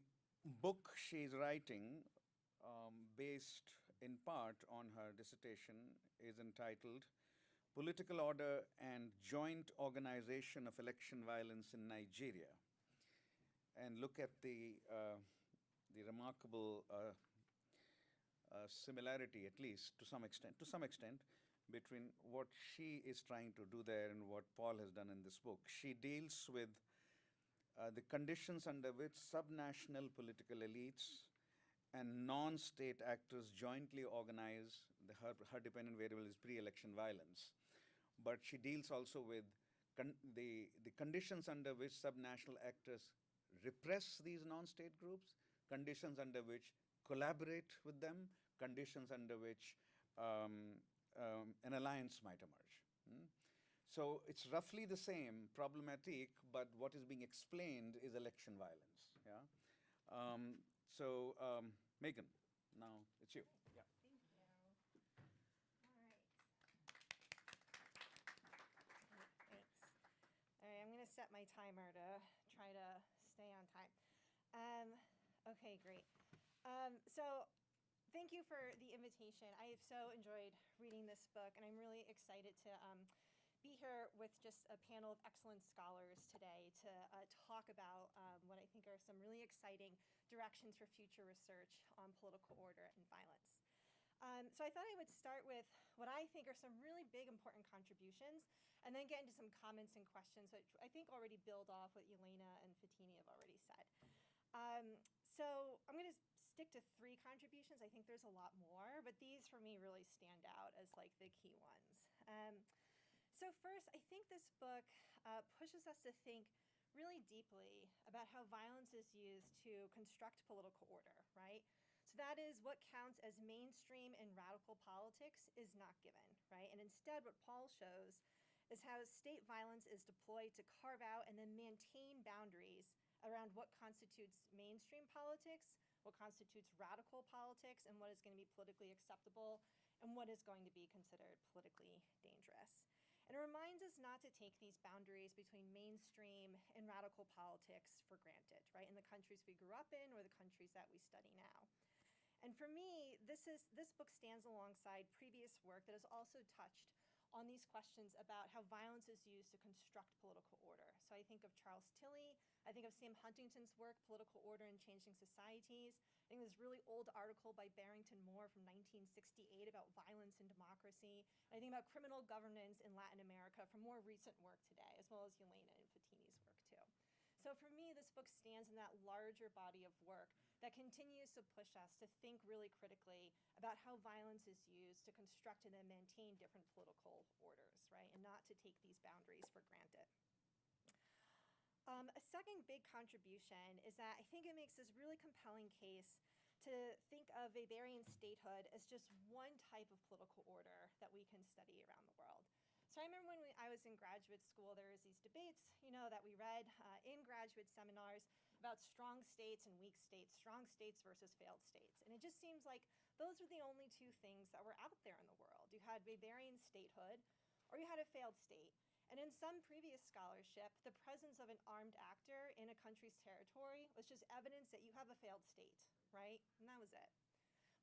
book she's writing, based in part on her dissertation, is entitled Political Order and Joint Organization of Election Violence in Nigeria, and look at the remarkable similarity, at least to some extent, between what she is trying to do there and what Paul has done in this book. She deals with the conditions under which subnational political elites and non-state actors jointly organize her dependent variable is pre-election violence. But she deals also with the conditions under which subnational actors repress these non-state groups, conditions under which collaborate with them, conditions under which an alliance might emerge. So it's roughly the same problematic, but what is being explained is election violence. Yeah. Megan, now it's you. Yeah. Thank you. All right. Thanks. All right, I'm going to set my timer to try to stay on time. Okay, great. So thank you for the invitation. I have so enjoyed reading this book, and I'm really excited to be here with just a panel of excellent scholars today to talk about what I think are some really exciting directions for future research on political order and violence. So I thought I would start with what I think are some really big, important contributions, and then get into some comments and questions, which I think already build off what Elena and Fatini have already said. So I'm going to stick to 3 contributions. I think there's a lot more, but these for me really stand out as like the key ones. So first, I think this book pushes us to think really deeply about how violence is used to construct political order, right? So that is what counts as mainstream and radical politics is not given, right? And instead, what Paul shows is how state violence is deployed to carve out and then maintain boundaries around what constitutes mainstream politics, what constitutes radical politics, and what is going to be politically acceptable, and what is going to be considered politically dangerous. And it reminds us not to take these boundaries between mainstream and radical politics for granted, right, in the countries we grew up in or the countries that we study now. And for me, this book stands alongside previous work that has also touched on these questions about how violence is used to construct political order. So I think of Charles Tilley, I think of Sam Huntington's work, Political Order in Changing Societies. I think this really old article by Barrington Moore from 1968 about violence and democracy. And I think about criminal governance in Latin America from more recent work today, as well as Elena and Fatini's work too. So for me, this book stands in that larger body of work that continues to push us to think really critically about how violence is used to construct and then maintain different political orders, right? And not to take these boundaries for granted. A second big contribution is that I think it makes this really compelling case to think of Weberian statehood as just one type of political order that we can study around the world. So I remember when I was in graduate school, there was these debates, that we read in graduate seminars about strong states and weak states, strong states versus failed states. And it just seems like those were the only two things that were out there in the world. You had Weberian statehood, or you had a failed state. And in some previous scholarship, the presence of an armed actor in a country's territory was just evidence that you have a failed state, right? And that was it.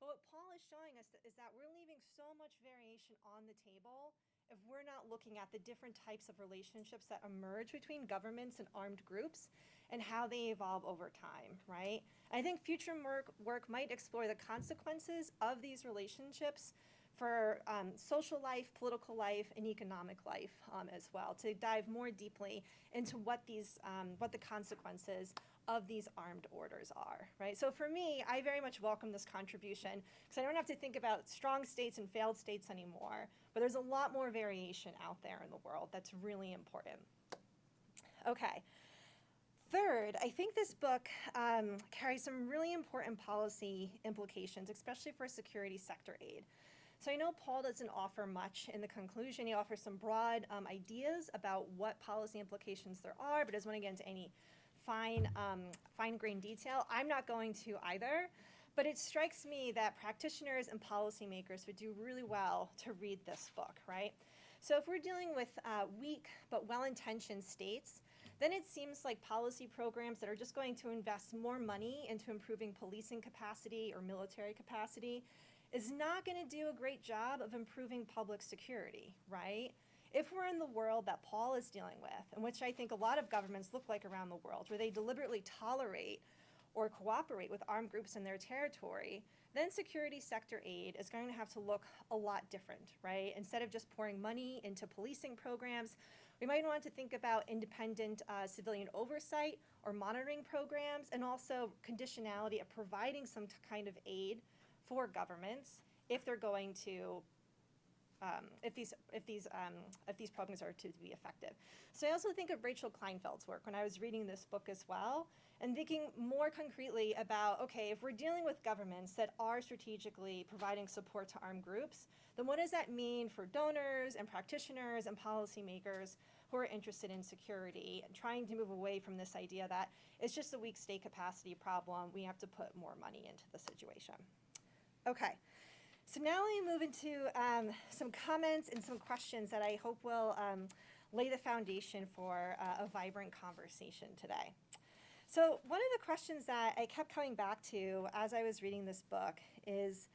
But what Paul is showing us is that we're leaving so much variation on the table if we're not looking at the different types of relationships that emerge between governments and armed groups and how they evolve over time, right? I think future work might explore the consequences of these relationships for social life, political life, and economic life as well, to dive more deeply into what the consequences of these armed orders are, right? So for me, I very much welcome this contribution because I don't have to think about strong states and failed states anymore, but there's a lot more variation out there in the world that's really important. Okay. Third, I think this book carries some really important policy implications, especially for security sector aid. So I know Paul doesn't offer much in the conclusion. He offers some broad ideas about what policy implications there are, but doesn't want to get into any fine-grained detail. I'm not going to either, but it strikes me that practitioners and policymakers would do really well to read this book, right? So if we're dealing with weak but well-intentioned states, then it seems like policy programs that are just going to invest more money into improving policing capacity or military capacity is not going to do a great job of improving public security, right? If we're in the world that Paul is dealing with, and which I think a lot of governments look like around the world, where they deliberately tolerate or cooperate with armed groups in their territory, then security sector aid is going to have to look a lot different, right? Instead of just pouring money into policing programs, we might want to think about independent civilian oversight or monitoring programs, and also conditionality of providing some kind of aid for governments if they're going to, if these programs are to be effective. So I also think of Rachel Kleinfeld's work when I was reading this book as well, and thinking more concretely about, okay, if we're dealing with governments that are strategically providing support to armed groups, then what does that mean for donors and practitioners and policymakers who are interested in security and trying to move away from this idea that it's just a weak state capacity problem, we have to put more money into the situation. Okay, so now let me move into some comments and some questions that I hope will lay the foundation for a vibrant conversation today. So one of the questions that I kept coming back to as I was reading this book is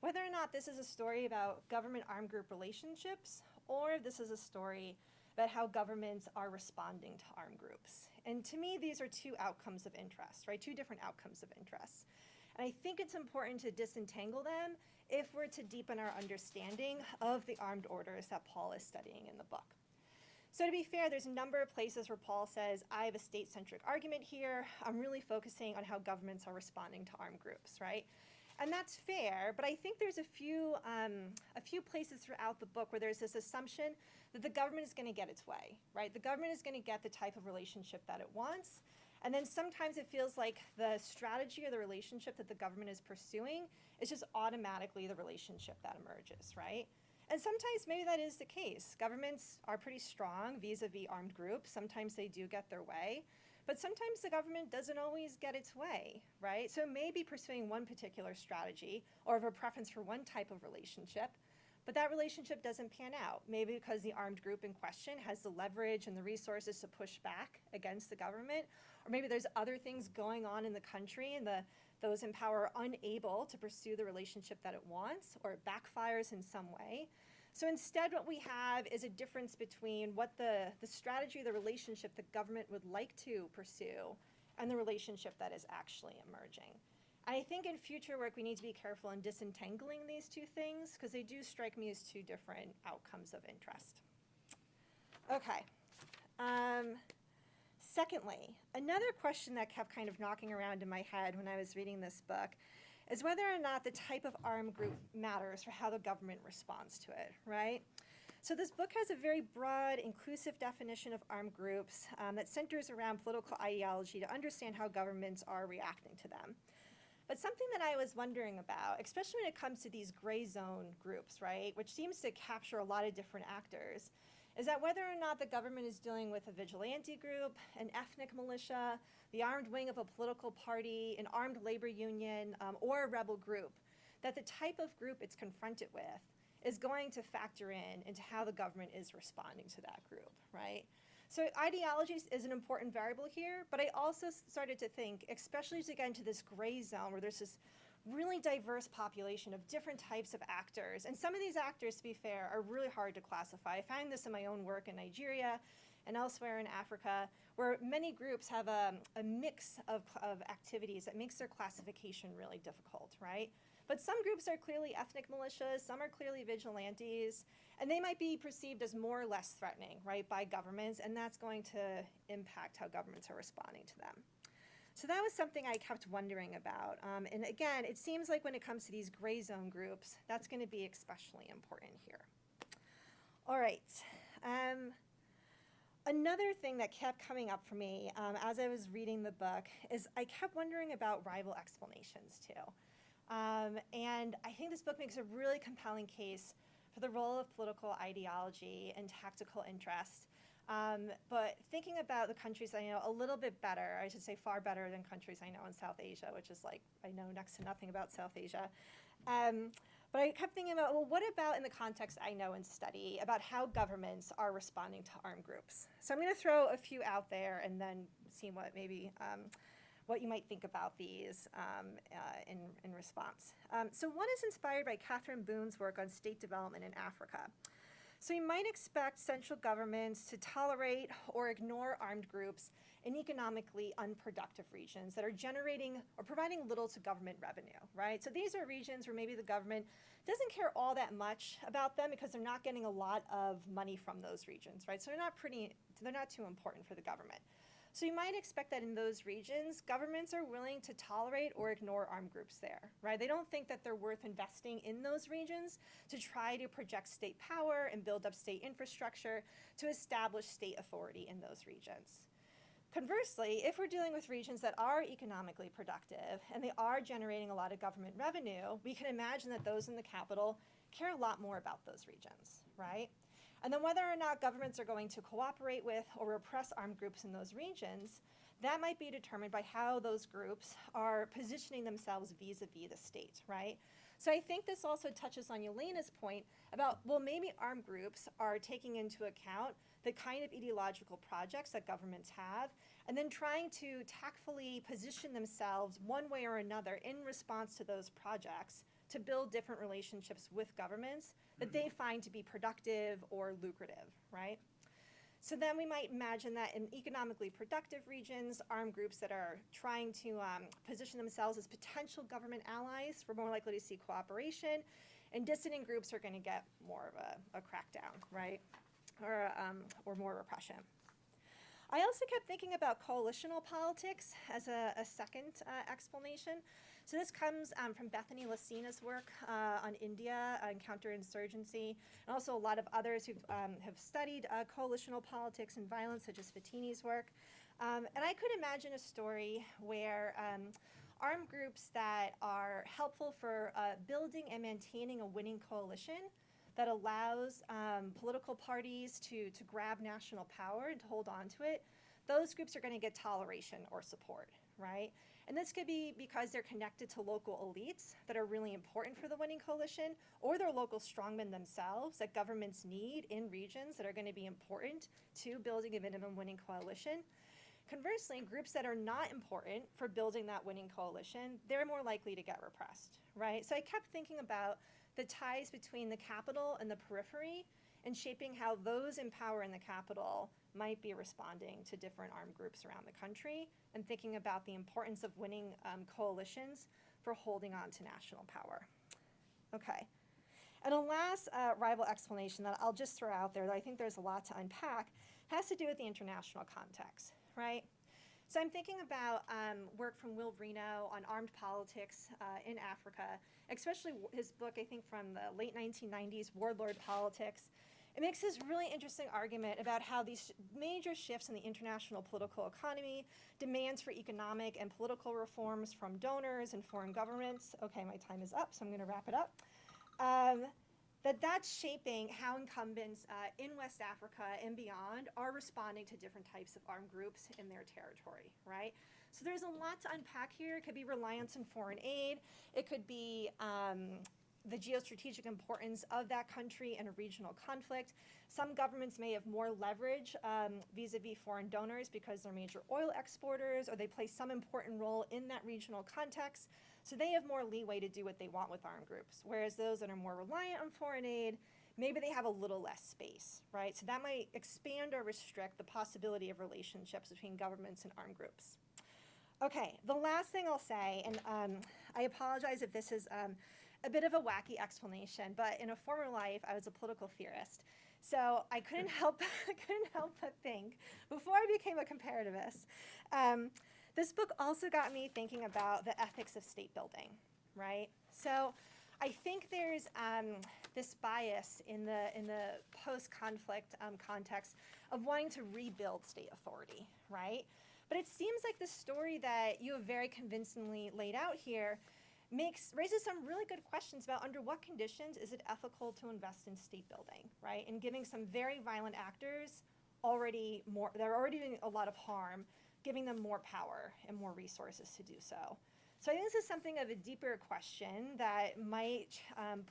whether or not this is a story about government armed group relationships, or if this is a story about how governments are responding to armed groups. And to me, these are two outcomes of interest, right? Two different outcomes of interest. And I think it's important to disentangle them if we're to deepen our understanding of the armed orders that Paul is studying in the book. So to be fair, there's a number of places where Paul says, I have a state-centric argument here. I'm really focusing on how governments are responding to armed groups, right? And that's fair, but I think there's a few places throughout the book where there's this assumption that the government is going to get its way, right? The government is going to get the type of relationship that it wants. And then sometimes it feels like the strategy or the relationship that the government is pursuing is just automatically the relationship that emerges, right? And sometimes maybe that is the case. Governments are pretty strong vis-a-vis armed groups. Sometimes they do get their way. But sometimes the government doesn't always get its way, right? So maybe pursuing one particular strategy or have a preference for one type of relationship, but that relationship doesn't pan out. Maybe because the armed group in question has the leverage and the resources to push back against the government, or maybe there's other things going on in the country and those in power are unable to pursue the relationship that it wants, or it backfires in some way. So instead, what we have is a difference between what the strategy, the relationship the government would like to pursue, and the relationship that is actually emerging. And I think in future work, we need to be careful in disentangling these two things, because they do strike me as two different outcomes of interest. Okay. Secondly, another question that kept kind of knocking around in my head when I was reading this book is whether or not the type of armed group matters for how the government responds to it, right? So this book has a very broad, inclusive definition of armed groups that centers around political ideology to understand how governments are reacting to them. But something that I was wondering about, especially when it comes to these gray zone groups, right, which seems to capture a lot of different actors, is that whether or not the government is dealing with a vigilante group, an ethnic militia, the armed wing of a political party, an armed labor union, or a rebel group, that the type of group it's confronted with is going to factor into how the government is responding to that group, right? So ideology is an important variable here, but I also started to think, especially as we get into this gray zone where there's this really diverse population of different types of actors. And some of these actors, to be fair, are really hard to classify. I found this in my own work in Nigeria and elsewhere in Africa, where many groups have a mix of activities that makes their classification really difficult, right? But some groups are clearly ethnic militias, some are clearly vigilantes, and they might be perceived as more or less threatening, right, by governments, and that's going to impact how governments are responding to them. So that was something I kept wondering about. And again, it seems like when it comes to these gray zone groups, that's going to be especially important here. All right. Another thing that kept coming up for me as I was reading the book is I kept wondering about rival explanations too. And I think this book makes a really compelling case for the role of political ideology and tactical interest. But thinking about the countries I know a little bit better, I should say far better than countries I know in South Asia, which is like, I know next to nothing about South Asia. But I kept thinking about, well, what about in the context I know and study about how governments are responding to armed groups? So I'm going to throw a few out there and then see what maybe what you might think about these in response. So one is inspired by Catherine Boone's work on state development in Africa. So you might expect central governments to tolerate or ignore armed groups in economically unproductive regions that are generating or providing little to government revenue, right? So these are regions where maybe the government doesn't care all that much about them because they're not getting a lot of money from those regions, right? So they're not too important for the government. So you might expect that in those regions, governments are willing to tolerate or ignore armed groups there, right? They don't think that they're worth investing in those regions to try to project state power and build up state infrastructure to establish state authority in those regions. Conversely, if we're dealing with regions that are economically productive and they are generating a lot of government revenue, we can imagine that those in the capital care a lot more about those regions, right? And then whether or not governments are going to cooperate with or repress armed groups in those regions, that might be determined by how those groups are positioning themselves vis-a-vis the state, right? So I think this also touches on Yelena's point about, well, maybe armed groups are taking into account the kind of ideological projects that governments have, and then trying to tactfully position themselves one way or another in response to those projects to build different relationships with governments that they find to be productive or lucrative, right? So then we might imagine that in economically productive regions, armed groups that are trying to position themselves as potential government allies, we're more likely to see cooperation, and dissident groups are going to get more of a crackdown, right? Or more repression. I also kept thinking about coalitional politics as a second explanation. So this comes from Bethany Lacina's work on India and counterinsurgency, and also a lot of others who have studied coalitional politics and violence, such as Fatini's work. And I could imagine a story where armed groups that are helpful for building and maintaining a winning coalition that allows political parties to grab national power and to hold on to it, those groups are going to get toleration or support, right? And this could be because they're connected to local elites that are really important for the winning coalition, or they're local strongmen themselves that governments need in regions that are going to be important to building a minimum winning coalition. Conversely, groups that are not important for building that winning coalition, they're more likely to get repressed, right? So I kept thinking about the ties between the capital and the periphery and shaping how those in power in the capital might be responding to different armed groups around the country, and thinking about the importance of winning coalitions for holding on to national power. Okay. And a last rival explanation that I'll just throw out there that I think there's a lot to unpack has to do with the international context, right? So I'm thinking about work from Will Reno on armed politics in Africa, especially his book, I think from the late 1990s, Warlord Politics. It makes this really interesting argument about how these major shifts in the international political economy, demands for economic and political reforms from donors and foreign governments, okay, my time is up, so I'm gonna wrap it up, but that's shaping how incumbents in West Africa and beyond are responding to different types of armed groups in their territory, right? So there's a lot to unpack here. It could be reliance on foreign aid. It could be the geostrategic importance of that country in a regional conflict. Some governments may have more leverage vis-a-vis foreign donors because they're major oil exporters, or they play some important role in that regional context. So they have more leeway to do what they want with armed groups. Whereas those that are more reliant on foreign aid, maybe they have a little less space, right? So that might expand or restrict the possibility of relationships between governments and armed groups. Okay, the last thing I'll say, and I apologize if this is a bit of a wacky explanation, but in a former life, I was a political theorist. So I couldn't help but think, before I became a comparativist, this book also got me thinking about the ethics of state building, right? So I think there's this bias in the post-conflict context of wanting to rebuild state authority, right? But it seems like the story that you have very convincingly laid out here raises some really good questions about under what conditions is it ethical to invest in state building, right? And giving some very violent actors they're already doing a lot of harm, giving them more power and more resources to do so. So I think this is something of a deeper question that might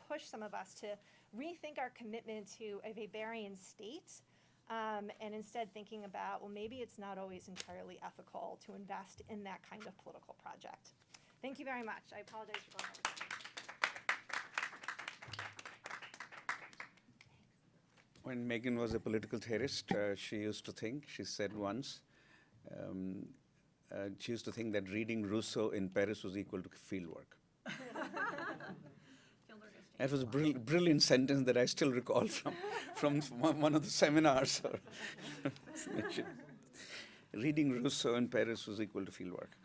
push some of us to rethink our commitment to a Weberian state, and instead thinking about, well, maybe it's not always entirely ethical to invest in that kind of political project. Thank you very much. I apologize for going over time. When Megan was a political theorist, she used to think, she said once, she used to think that reading Rousseau in Paris was equal to fieldwork. That was a brilliant sentence that I still recall from one of the seminars. Reading Rousseau in Paris was equal to fieldwork.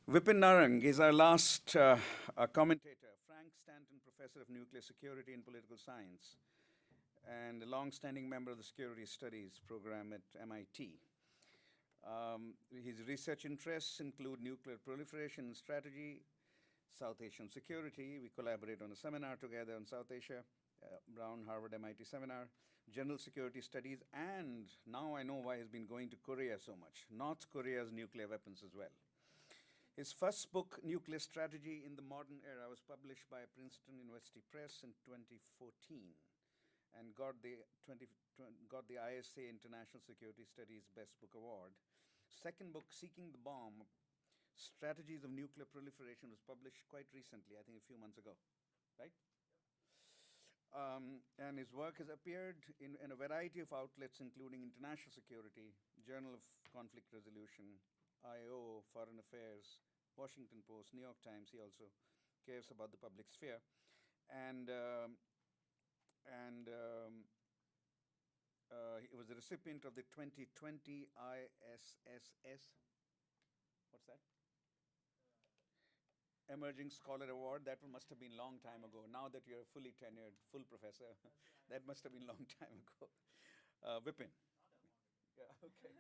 Vipin Narang is our last commentator, Frank Stanton Professor of Nuclear Security and Political Science, and a long-standing member of the Security Studies program at MIT. His research interests include nuclear proliferation and strategy, South Asian security. We collaborate on a seminar together on South Asia, Brown Harvard MIT seminar, general security studies, and now I know why he's been going to Korea so much, North Korea's nuclear weapons as well. His first book, Nuclear Strategy in the Modern Era, was published by Princeton University Press in 2014 and got the ISA International Security Studies Best Book Award. Second book, Seeking the Bomb, Strategies of Nuclear Proliferation, was published quite recently, I think a few months ago, right? And his work has appeared in a variety of outlets, including International Security, Journal of Conflict Resolution, I.O., Foreign Affairs, Washington Post, New York Times. He also cares about the public sphere. And he was the recipient of the 2020 ISSS, what's that? Emerging Scholar Award. That must have been a long time ago. Now that you're a fully tenured, full professor, that must have been a long time ago. Vipin. Yeah, okay.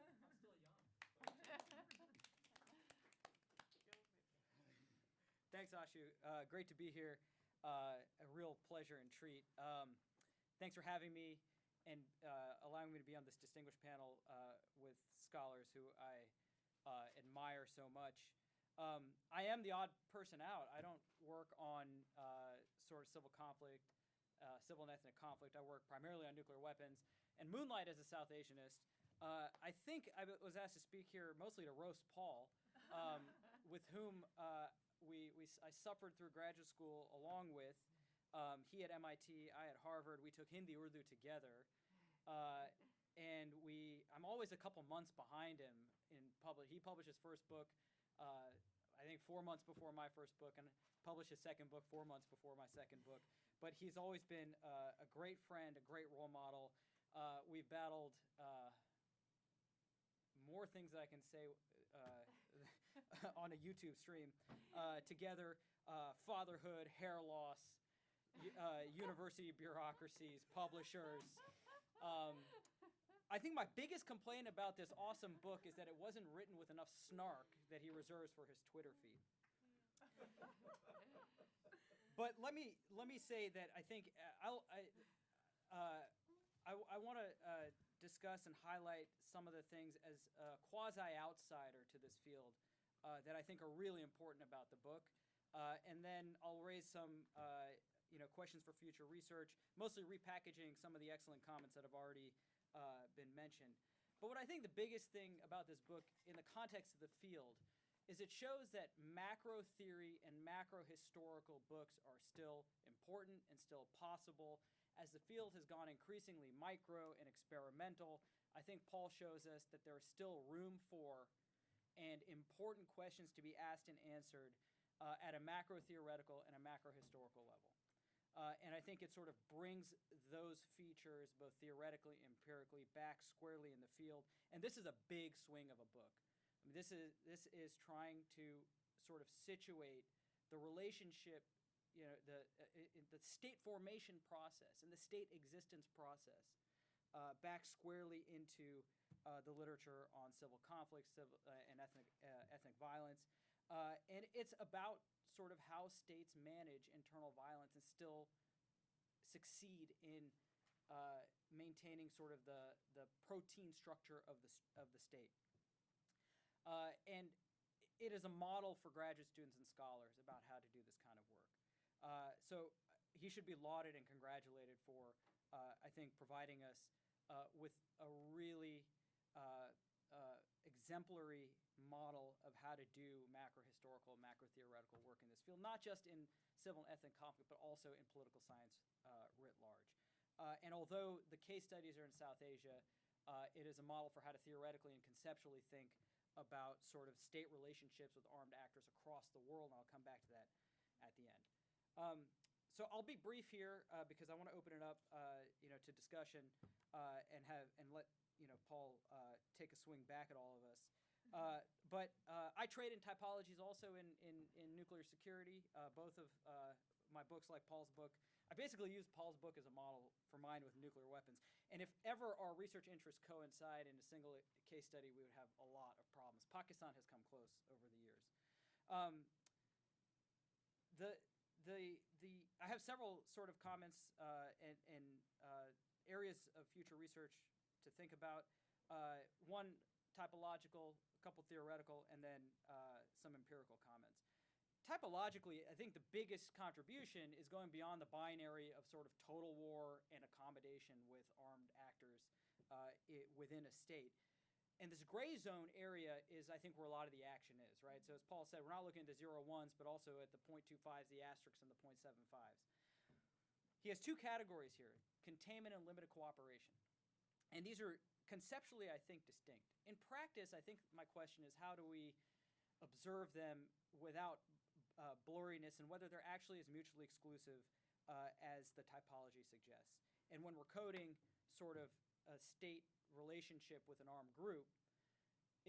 Thanks, Ashu. Great to be here. A real pleasure and treat. Thanks for having me and allowing me to be on this distinguished panel with scholars who I admire so much. I am the odd person out. I don't work on sort of civil conflict, civil and ethnic conflict. I work primarily on nuclear weapons and moonlight as a South Asianist. I think I was asked to speak here mostly to roast Paul, with whom I suffered through graduate school along with. He at MIT, I at Harvard. We took Hindi Urdu together, and I'm always a couple months behind him in He published his first book, I think 4 months before my first book, and published his second book 4 months before my second book. But he's always been a great friend, a great role model. We've battled more things that I can say on a YouTube stream together: fatherhood, hair loss, university bureaucracies, publishers. I think my biggest complaint about this awesome book is that it wasn't written with enough snark that he reserves for his Twitter feed. But let me say that I think I want to discuss and highlight some of the things as a quasi-outsider to this field that I think are really important about the book. And then I'll raise some questions for future research, mostly repackaging some of the excellent comments that have already been mentioned. But what I think the biggest thing about this book in the context of the field is it shows that macro theory and macro historical books are still important and still possible. As the field has gone increasingly micro and experimental, I think Paul shows us that there is still room for and important questions to be asked and answered at a macro theoretical and a macro historical level. And I think it sort of brings those features, both theoretically and empirically, back squarely in the field. And this is a big swing of a book. I mean, this is trying to sort of situate the relationship, the state formation process and the state existence process back squarely into the literature on civil conflict and ethnic violence. And it's about sort of how states manage internal violence and still succeed in maintaining sort of the protein structure of the state. And it is a model for graduate students and scholars about how to do this kind of work. So he should be lauded and congratulated for, I think, providing us with a really exemplary model of how to do macro-historical, macro-theoretical work in this field, not just in civil and ethnic conflict, but also in political science writ large. And although the case studies are in South Asia, it is a model for how to theoretically and conceptually think about sort of state relationships with armed actors across the world, and I'll come back to that at the end. So I'll be brief here because I want to open it up, to discussion and let Paul take a swing back at all of us. But I trade in typologies also in nuclear security. Both of my books, like Paul's book, I basically used Paul's book as a model for mine with nuclear weapons. And if ever our research interests coincide in a single case study, we would have a lot of problems. Pakistan has come close over the years. I have several sort of comments and areas of future research to think about. One typological, a couple theoretical, and then some empirical comments. Typologically, I think the biggest contribution is going beyond the binary of sort of total war and accommodation with armed actors within a state. And this gray zone area is, I think, where a lot of the action is, right? So as Paul said, we're not looking at the 0-1s, but also at the 0.25s, the asterisks, and the 0.75s. He has two categories here, containment and limited cooperation. And these are conceptually, I think, distinct. In practice, I think my question is, how do we observe them without blurriness, and whether they're actually as mutually exclusive as the typology suggests? And when we're coding sort of a state relationship with an armed group,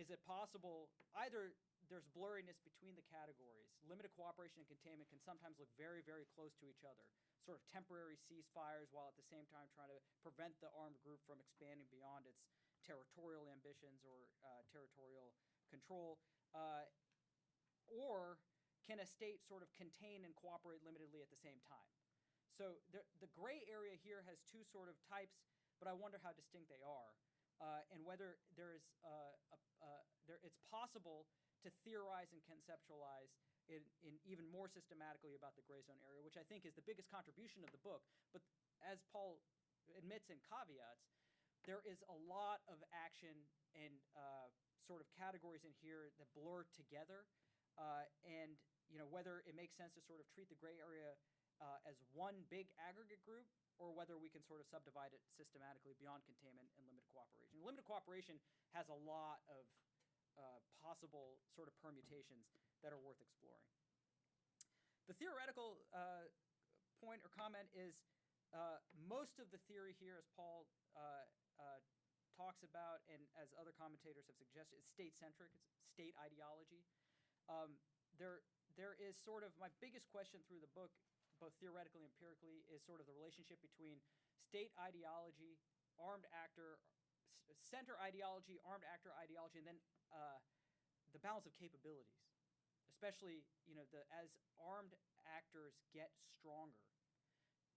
is it possible either there's blurriness between the categories? Limited cooperation and containment can sometimes look very, very close to each other, sort of temporary ceasefires while at the same time trying to prevent the armed group from expanding beyond its territorial ambitions or territorial control. Or can a state sort of contain and cooperate limitedly at the same time? So the gray area here has two sort of types, but I wonder how distinct they are, and whether there's it's possible to theorize and conceptualize in even more systematically about the gray zone area, which I think is the biggest contribution of the book. But as Paul admits in caveats, there is a lot of action and sort of categories in here that blur together, and whether it makes sense to sort of treat the gray area as one big aggregate group, or whether we can sort of subdivide it systematically beyond containment and limited cooperation. Limited cooperation has a lot of possible sort of permutations that are worth exploring. The theoretical point or comment is most of the theory here, as Paul talks about and as other commentators have suggested, is state-centric. It's state ideology. There is sort of my biggest question through the book, both theoretically and empirically, is sort of the relationship between state ideology, armed actor, center ideology, armed actor ideology, and then the balance of capabilities, especially, as armed actors get stronger,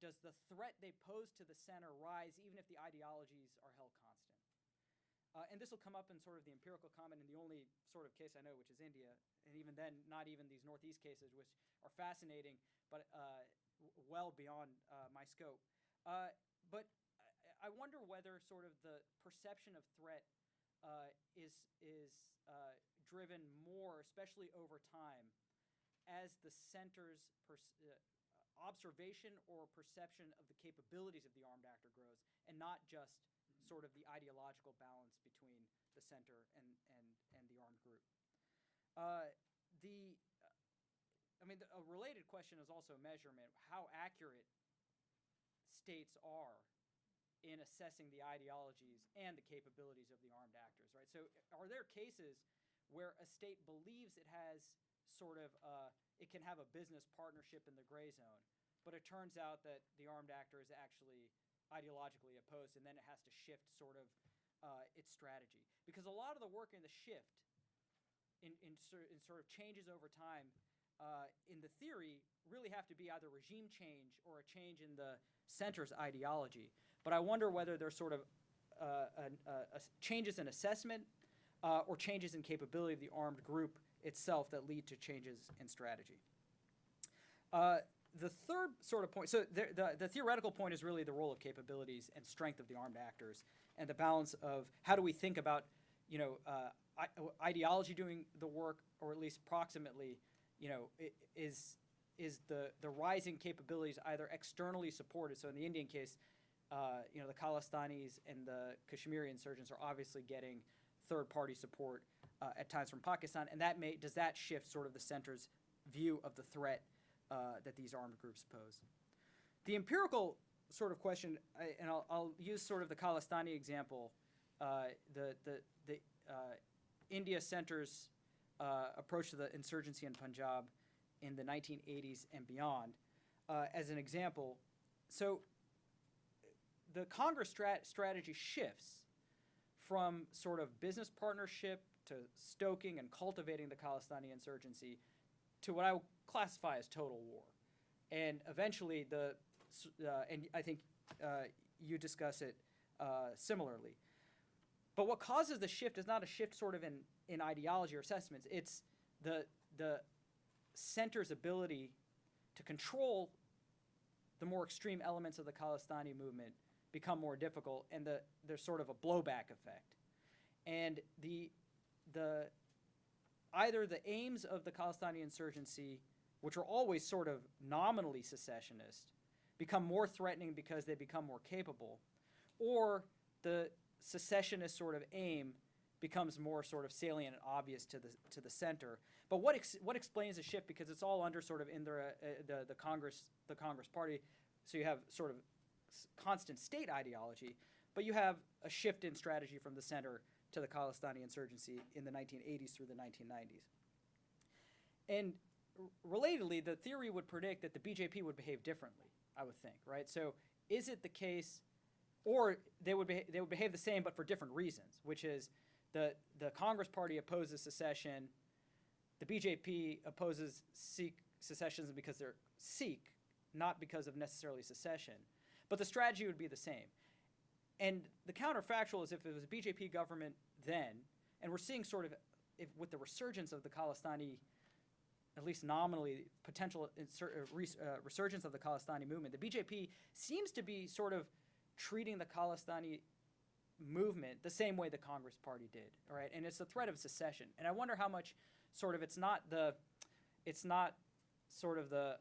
does the threat they pose to the center rise even if the ideologies are held constant? And this will come up in sort of the empirical comment in the only sort of case I know, which is India, and even then, not even these Northeast cases, which are fascinating, but well beyond my scope. But I wonder whether sort of the perception of threat is driven more, especially over time, as the center's observation or perception of the capabilities of the armed actor grows, and not just sort of the ideological balance between the center and the armed group. A related question is also measurement. How accurate states are in assessing the ideologies and the capabilities of the armed actors, right? So are there cases where a state believes it has sort of, it can have a business partnership in the gray zone, but it turns out that the armed actor is actually ideologically opposed, and then it has to shift sort of its strategy? Because a lot of the work in the shift, in sort of changes over time, in the theory, really have to be either regime change or a change in the center's ideology. But I wonder whether there's sort of changes in assessment or changes in capability of the armed group itself that lead to changes in strategy. The third sort of point, so the theoretical point is really the role of capabilities and strength of the armed actors, and the balance of how do we think about, ideology doing the work, or at least proximately, is the rising capabilities either externally supported. So in the Indian case, the Khalistanis and the Kashmiri insurgents are obviously getting third-party support at times from Pakistan, and does that shift sort of the center's view of the threat that these armed groups pose? The empirical sort of question, and I'll use sort of the Khalistani example, the India center's approach to the insurgency in Punjab in the 1980s and beyond as an example. So the Congress strategy shifts from sort of business partnership to stoking and cultivating the Khalistani insurgency to what I would classify as total war. And eventually and I think you discuss it similarly. But what causes the shift is not a shift sort of in ideology or assessments. It's the center's ability to control the more extreme elements of the Khalistani movement become more difficult, and there's sort of a blowback effect. And either the aims of the Khalistani insurgency, which are always sort of nominally secessionist, become more threatening because they become more capable, or the secessionist sort of aim becomes more sort of salient and obvious to the center. But what explains the shift? Because it's all under sort of in the Congress party, so you have sort of constant state ideology, but you have a shift in strategy from the center to the Khalistani insurgency in the 1980s through the 1990s. And relatedly, the theory would predict that the BJP would behave differently, I would think, right? So is it the case, or they would behave the same but for different reasons, which is the Congress party opposes secession, the BJP opposes Sikh secessions because they're Sikh, not because of necessarily secession. But the strategy would be the same. And the counterfactual is if it was a BJP government then, and we're seeing sort of, with the resurgence of the Khalistani, at least nominally, potential resurgence of the Khalistani movement, the BJP seems to be sort of treating the Khalistani movement the same way the Congress party did, all right? And it's the threat of secession. And I wonder how much sort of it's not sort of the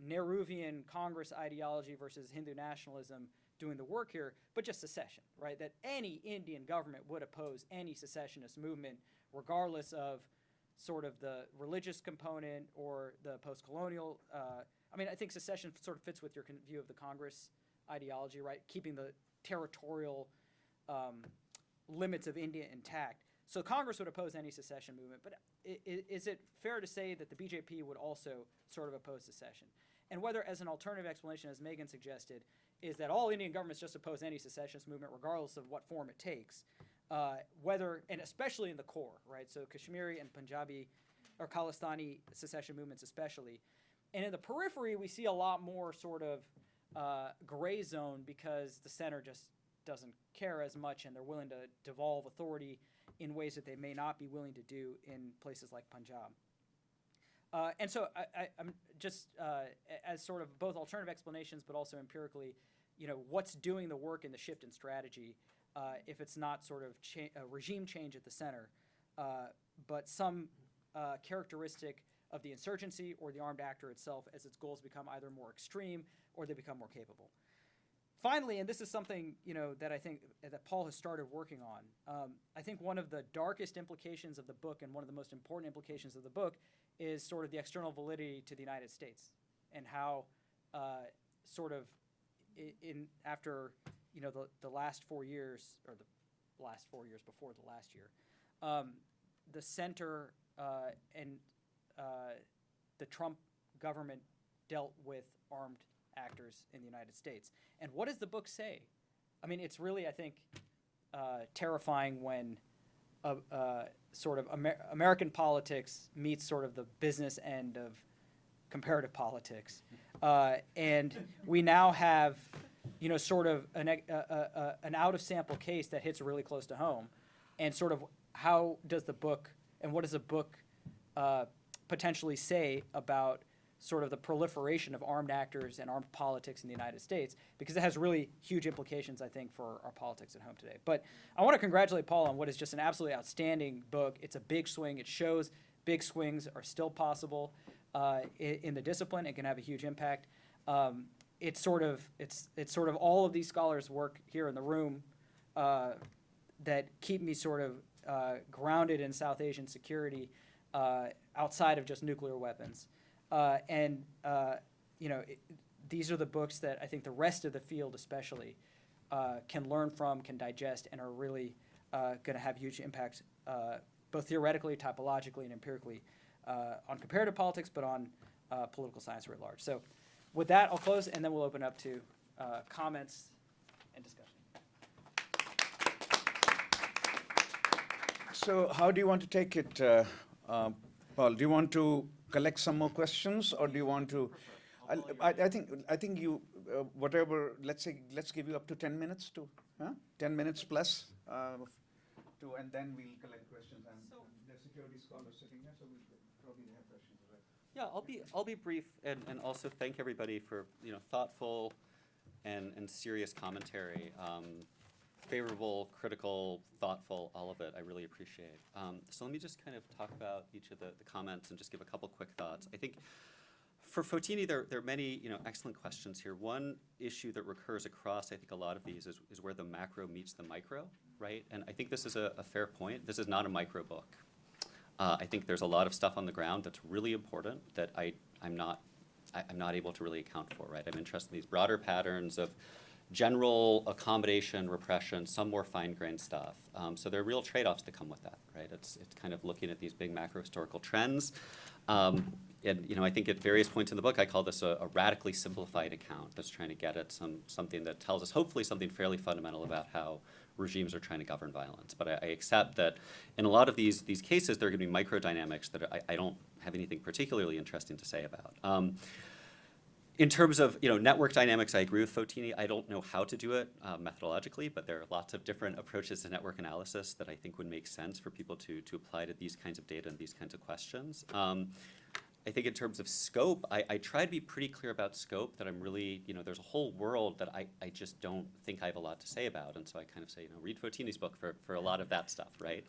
Nehruvian Congress ideology versus Hindu nationalism doing the work here, but just secession, right? That any Indian government would oppose any secessionist movement, regardless of sort of the religious component or the post-colonial. I think secession sort of fits with your view of the Congress ideology, right? Keeping the territorial limits of India intact. So Congress would oppose any secession movement, but is it fair to say that the BJP would also sort of oppose secession? And whether, as an alternative explanation, as Megan suggested, is that all Indian governments just oppose any secessionist movement regardless of what form it takes, and especially in the core, right? So Kashmiri and Punjabi or Khalistani secession movements especially. And in the periphery, we see a lot more sort of gray zone because the center just doesn't care as much, and they're willing to devolve authority in ways that they may not be willing to do in places like Punjab. And so I'm just, as sort of both alternative explanations, but also empirically, what's doing the work in the shift in strategy if it's not sort of a regime change at the center, but some characteristic of the insurgency or the armed actor itself as its goals become either more extreme or they become more capable. Finally, and this is something that I think that Paul has started working on, I think one of the darkest implications of the book and one of the most important implications of the book is sort of the external validity to the United States and how sort of after the last 4 years, or the last 4 years before the last year, the center and the Trump government dealt with armed actors in the United States. And what does the book say? I mean, it's really, I think, terrifying when sort of American politics meets sort of the business end of comparative politics. And we now have, sort of an out-of-sample case that hits really close to home. And sort of how does the book, and what does the book potentially say about sort of the proliferation of armed actors and armed politics in the United States, because it has really huge implications, I think, for our politics at home today. But I want to congratulate Paul on what is just an absolutely outstanding book. It's a big swing. It shows big swings are still possible in the discipline and can have a huge impact. It's sort of all of these scholars' work here in the room that keep me sort of grounded in South Asian security outside of just nuclear weapons. These are the books that I think the rest of the field especially can learn from, can digest, and are really going to have huge impacts, both theoretically, typologically, and empirically on comparative politics, but on political science writ large. So with that, I'll close, and then we'll open up to comments and discussion. So how do you want to take it, Paul? Do you want to collect some more questions, or do you want to? I think you whatever. Let's give you up to 10 minutes to 10 minutes plus and then we'll collect questions. And the security scholars sitting here, so we'll probably have questions, right? Yeah, I'll be brief and also thank everybody for thoughtful and serious commentary. Favorable, critical, thoughtful, all of it, I really appreciate. So let me just kind of talk about each of the comments and just give a couple quick thoughts. I think for Fotini, there are many excellent questions here. One issue that recurs across, I think, a lot of these is where the macro meets the micro, right? And I think this is a fair point. This is not a micro book. I think there's a lot of stuff on the ground that's really important that I'm not able to really account for, right? I'm interested in these broader patterns of general accommodation, repression, some more fine-grained stuff. So there are real trade-offs that come with that, right? It's kind of looking at these big macro-historical trends. And I think at various points in the book, I call this a radically simplified account that's trying to get at something that tells us hopefully something fairly fundamental about how regimes are trying to govern violence. But I accept that in a lot of these cases, there are going to be microdynamics that I don't have anything particularly interesting to say about. In terms of network dynamics, I agree with Fotini. I don't know how to do it methodologically, but there are lots of different approaches to network analysis that I think would make sense for people to apply to these kinds of data and these kinds of questions. I think in terms of scope, I try to be pretty clear about scope, that I'm really, there's a whole world that I just don't think I have a lot to say about. And so I kind of say, read Fotini's book for a lot of that stuff, right?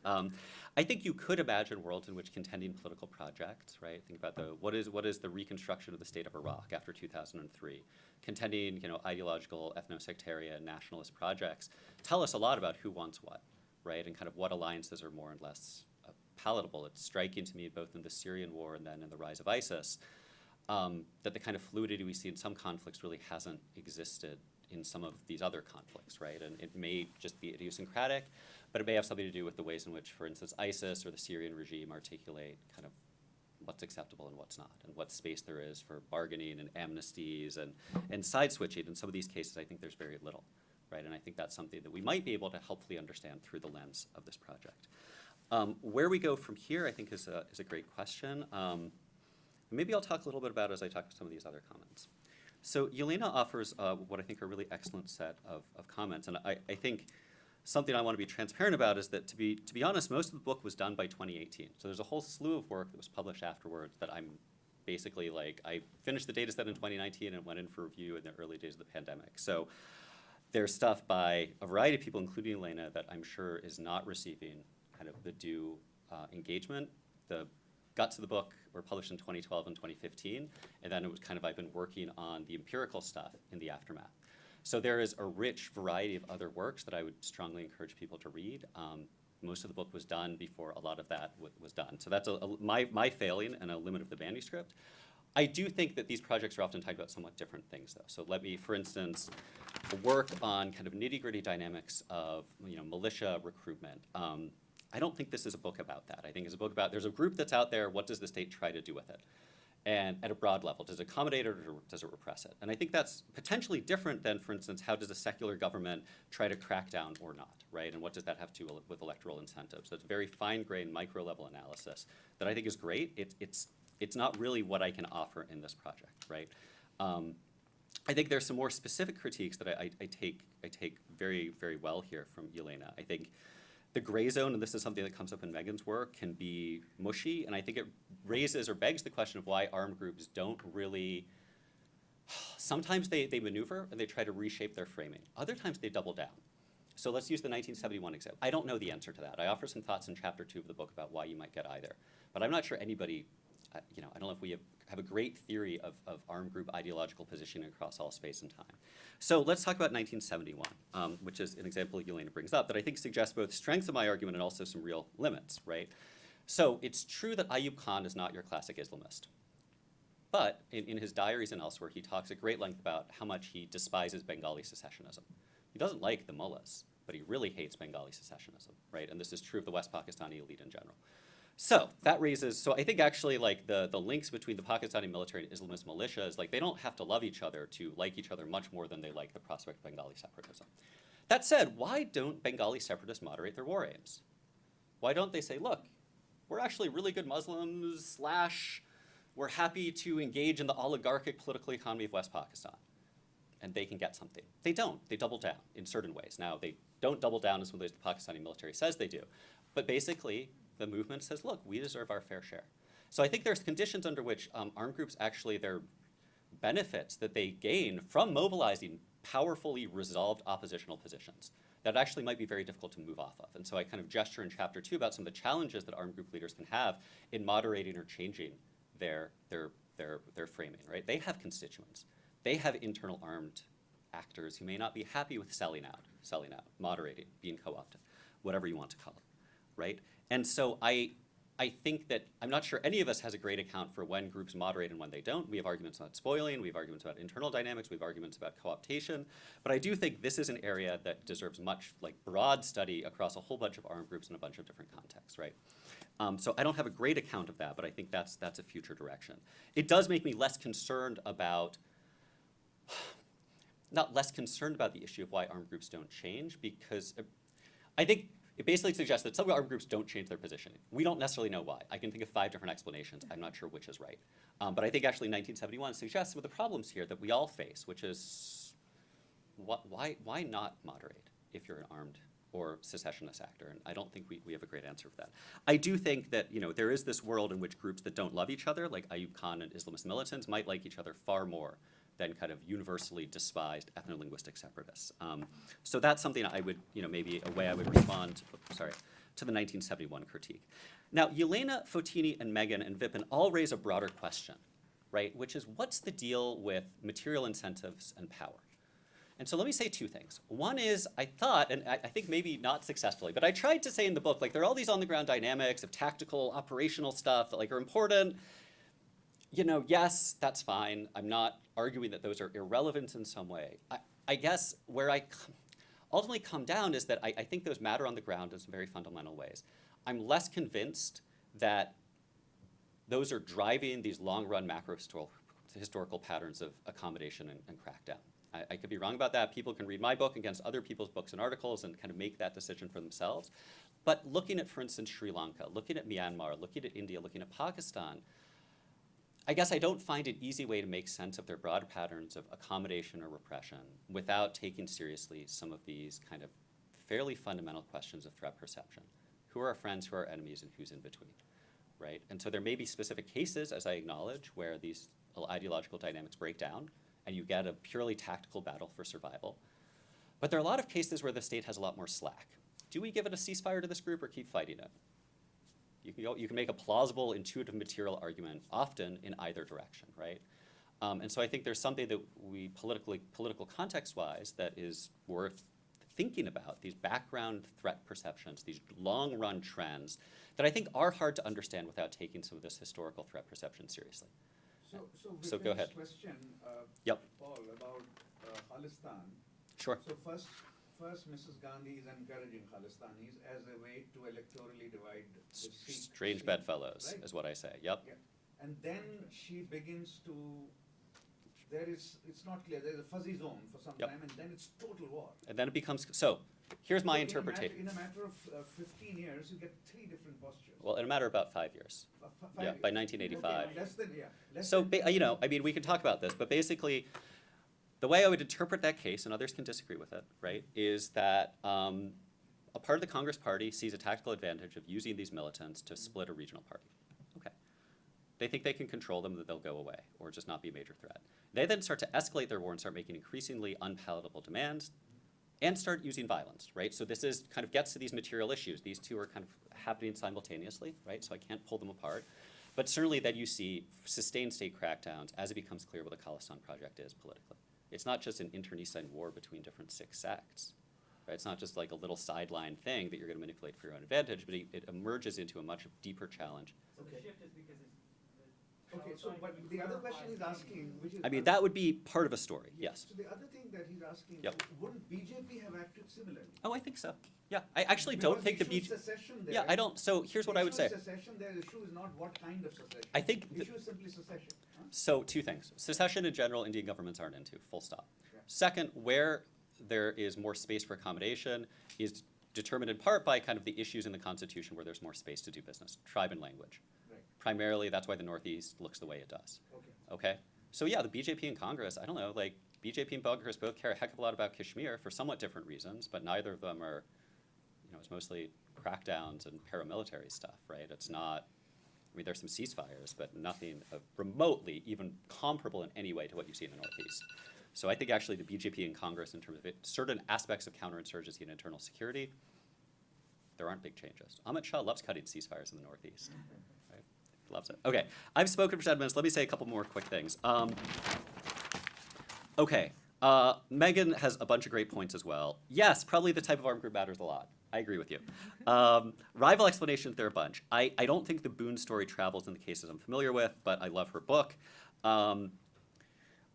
I think you could imagine worlds in which contending political projects, right? Think about what is the reconstruction of the state of Iraq after 2003? Contending, ideological, ethno-sectarian, nationalist projects tell us a lot about who wants what, right? And kind of what alliances are more and less palatable. It's striking to me, both in the Syrian war and then in the rise of ISIS, that the kind of fluidity we see in some conflicts really hasn't existed in some of these other conflicts, right? And it may just be idiosyncratic, but it may have something to do with the ways in which, for instance, ISIS or the Syrian regime articulate kind of what's acceptable and what's not, and what space there is for bargaining and amnesties and side switching. In some of these cases, I think there's very little, right? And I think that's something that we might be able to helpfully understand through the lens of this project. Where we go from here, I think, is a great question. Maybe I'll talk a little bit about it as I talk to some of these other comments. So Yelena offers what I think are a really excellent set of comments, and I think something I want to be transparent about is that, to be honest, most of the book was done by 2018. So there's a whole slew of work that was published afterwards that I'm basically like, I finished the data set in 2019 and went in for review in the early days of the pandemic. So there's stuff by a variety of people, including Elena, that I'm sure is not receiving kind of the due engagement. The guts of the book were published in 2012 and 2015, and then it was kind of, I've been working on the empirical stuff in the aftermath. So there is a rich variety of other works that I would strongly encourage people to read. Most of the book was done before a lot of that was done. So that's my failing and a limit of the manuscript. I do think that these projects are often talking about somewhat different things, though. So let me, for instance, work on kind of nitty-gritty dynamics of militia recruitment. I don't think this is a book about that. I think it's a book about, there's a group that's out there, what does the state try to do with it? And at a broad level, does it accommodate it or does it repress it? And I think that's potentially different than, for instance, how does a secular government try to crack down or not, right? And what does that have to do with electoral incentives? So it's a very fine-grained, micro-level analysis that I think is great. It's not really what I can offer in this project, right? I think there's some more specific critiques that I take very, very well here from Yelena. I think the gray zone, and this is something that comes up in Megan's work, can be mushy, and I think it raises or begs the question of why armed groups don't really, sometimes they maneuver and they try to reshape their framing. Other times they double down. So let's use the 1971 example. I don't know the answer to that. I offer some thoughts in chapter 2 of the book about why you might get either. But I'm not sure anybody, I don't know if we have a great theory of armed group ideological positioning across all space and time. So let's talk about 1971, which is an example Yelena brings up that I think suggests both strengths of my argument and also some real limits, right? So it's true that Ayub Khan is not your classic Islamist. But in his diaries and elsewhere, he talks at great length about how much he despises Bengali secessionism. He doesn't like the mullahs, but he really hates Bengali secessionism, right? And this is true of the West Pakistani elite in general. So that raises, so I think actually like the links between the Pakistani military and Islamist militias, like they don't have to love each other to like each other much more than they like the prospect of Bengali separatism. That said, why don't Bengali separatists moderate their war aims? Why don't they say, look, we're actually really good Muslims, / we're happy to engage in the oligarchic political economy of West Pakistan, and they can get something. They don't, they double down in certain ways. Now, they don't double down in some ways the Pakistani military says they do, but basically, the movement says, look, we deserve our fair share. So I think there's conditions under which armed groups actually, their benefits that they gain from mobilizing powerfully resolved oppositional positions that actually might be very difficult to move off of. And so I kind of gesture in chapter 2 about some of the challenges that armed group leaders can have in moderating or changing their framing, right? They have constituents. They have internal armed actors who may not be happy with selling out, moderating, being co-opted, whatever you want to call it, right? And so I think that I'm not sure any of us has a great account for when groups moderate and when they don't. We have arguments about spoiling, we have arguments about internal dynamics, we have arguments about co-optation. But I do think this is an area that deserves much like broad study across a whole bunch of armed groups in a bunch of different contexts, right? So I don't have a great account of that, but I think that's a future direction. It does make me less concerned about, not less concerned about the issue of why armed groups don't change, because I think it basically suggests that some armed groups don't change their positioning. We don't necessarily know why. I can think of 5 different explanations. I'm not sure which is right. But I think actually 1971 suggests some of the problems here that we all face, which is why not moderate if you're an armed or secessionist actor? And I don't think we have a great answer for that. I do think that there is this world in which groups that don't love each other, like Ayub Khan and Islamist militants, might like each other far more than kind of universally despised ethno-linguistic separatists. So that's something I would, maybe a way I would respond to the 1971 critique. Now, Yelena, Fotini, and Megan, and Vipin all raise a broader question, right? Which is, what's the deal with material incentives and power? And so let me say 2 things. One is, I thought, and I think maybe not successfully, but I tried to say in the book, like, there are all these on-the-ground dynamics of tactical, operational stuff that, like, are important. Yes, that's fine. I'm not arguing that those are irrelevant in some way. I guess where I ultimately come down is that I think those matter on the ground in some very fundamental ways. I'm less convinced that those are driving these long-run macro-historical patterns of accommodation and crackdown. I could be wrong about that. People can read my book against other people's books and articles and kind of make that decision for themselves. But looking at, for instance, Sri Lanka, looking at Myanmar, looking at India, looking at Pakistan, I guess I don't find an easy way to make sense of their broad patterns of accommodation or repression without taking seriously some of these kind of fairly fundamental questions of threat perception. Who are our friends, who are our enemies, and who's in between, right? And so there may be specific cases, as I acknowledge, where these ideological dynamics break down and you get a purely tactical battle for survival. But there are a lot of cases where the state has a lot more slack. Do we give it a ceasefire to this group or keep fighting it? You can make a plausible, intuitive material argument often in either direction, right? And so I think there's something that we political context-wise that is worth thinking about, these background threat perceptions, these long-run trends that I think are hard to understand without taking some of this historical threat perception seriously. So go ahead. Question, Yep. Paul, about Khalistan. Sure. So first, Mrs. Gandhi is encouraging Khalistanis as a way to electorally divide the Sikh. Strange bedfellows, right? is what I say. Yep. Yeah. And then she begins to, it's not clear, there's a fuzzy zone for some Yep. time, and then it's total war. And then it becomes, so here's my So interpretation. In a matter of 15 years, you get 3 different postures. Well, in a matter of about 5 years. Yeah, by 1985. Okay, less than, yeah. Less So, than, you know, I mean, we can talk about this, but basically, the way I would interpret that case, and others can disagree with it, right, is that a part of the Congress Party sees a tactical advantage of using these militants to split a regional party. Okay. They think they can control them, that they'll go away, or just not be a major threat. They then start to escalate their war and start making increasingly unpalatable demands and start using violence, right? So this is kind of gets to these material issues. These two are kind of happening simultaneously, right? So I can't pull them apart. But certainly then you see sustained state crackdowns as it becomes clear what the Khalistan project is politically. It's not just an internecine war between different Sikh sects, right? It's not just like a little sideline thing that you're going to manipulate for your own advantage, but it emerges into a much deeper challenge. So Okay. the shift is because it's. okay, so but the other question he's asking, which is. I mean, that would be part of a story, yes. So the other thing that he's asking, Yep. wouldn't BJP have acted similarly? Oh, I think so. Yeah, I actually don't think the issue is BJP. secession there. Yeah, I don't. So here's what I would say. The issue is secession there. The issue is not what kind of secession. I think The issue is simply secession. Huh? So 2 things. Secession in general, Indian governments aren't into, full stop. Yeah. Second, where there is more space for accommodation is determined in part by kind of the issues in the Constitution where there's more space to do business, tribe and language. Right. Primarily, that's why the Northeast looks the way it does. Okay. Okay? So yeah, the BJP and Congress, I don't know, like BJP and Congress both care a heck of a lot about Kashmir for somewhat different reasons, but neither of them are, you know, it's mostly crackdowns and paramilitary stuff, right? It's not, I mean, there's some ceasefires, but nothing remotely even comparable in any way to what you see in the Northeast. So I think actually the BJP and Congress, in terms of certain aspects of counterinsurgency and internal security, there aren't big changes. Amit Shah loves cutting ceasefires in the Northeast. Right? He loves it. Okay, I've spoken for 10 minutes. Let me say a couple more quick things. Okay, Megan has a bunch of great points as well. Yes, probably the type of armed group matters a lot. I agree with you. Rival explanations, there are a bunch. I don't think the Boone story travels in the cases I'm familiar with, but I love her book.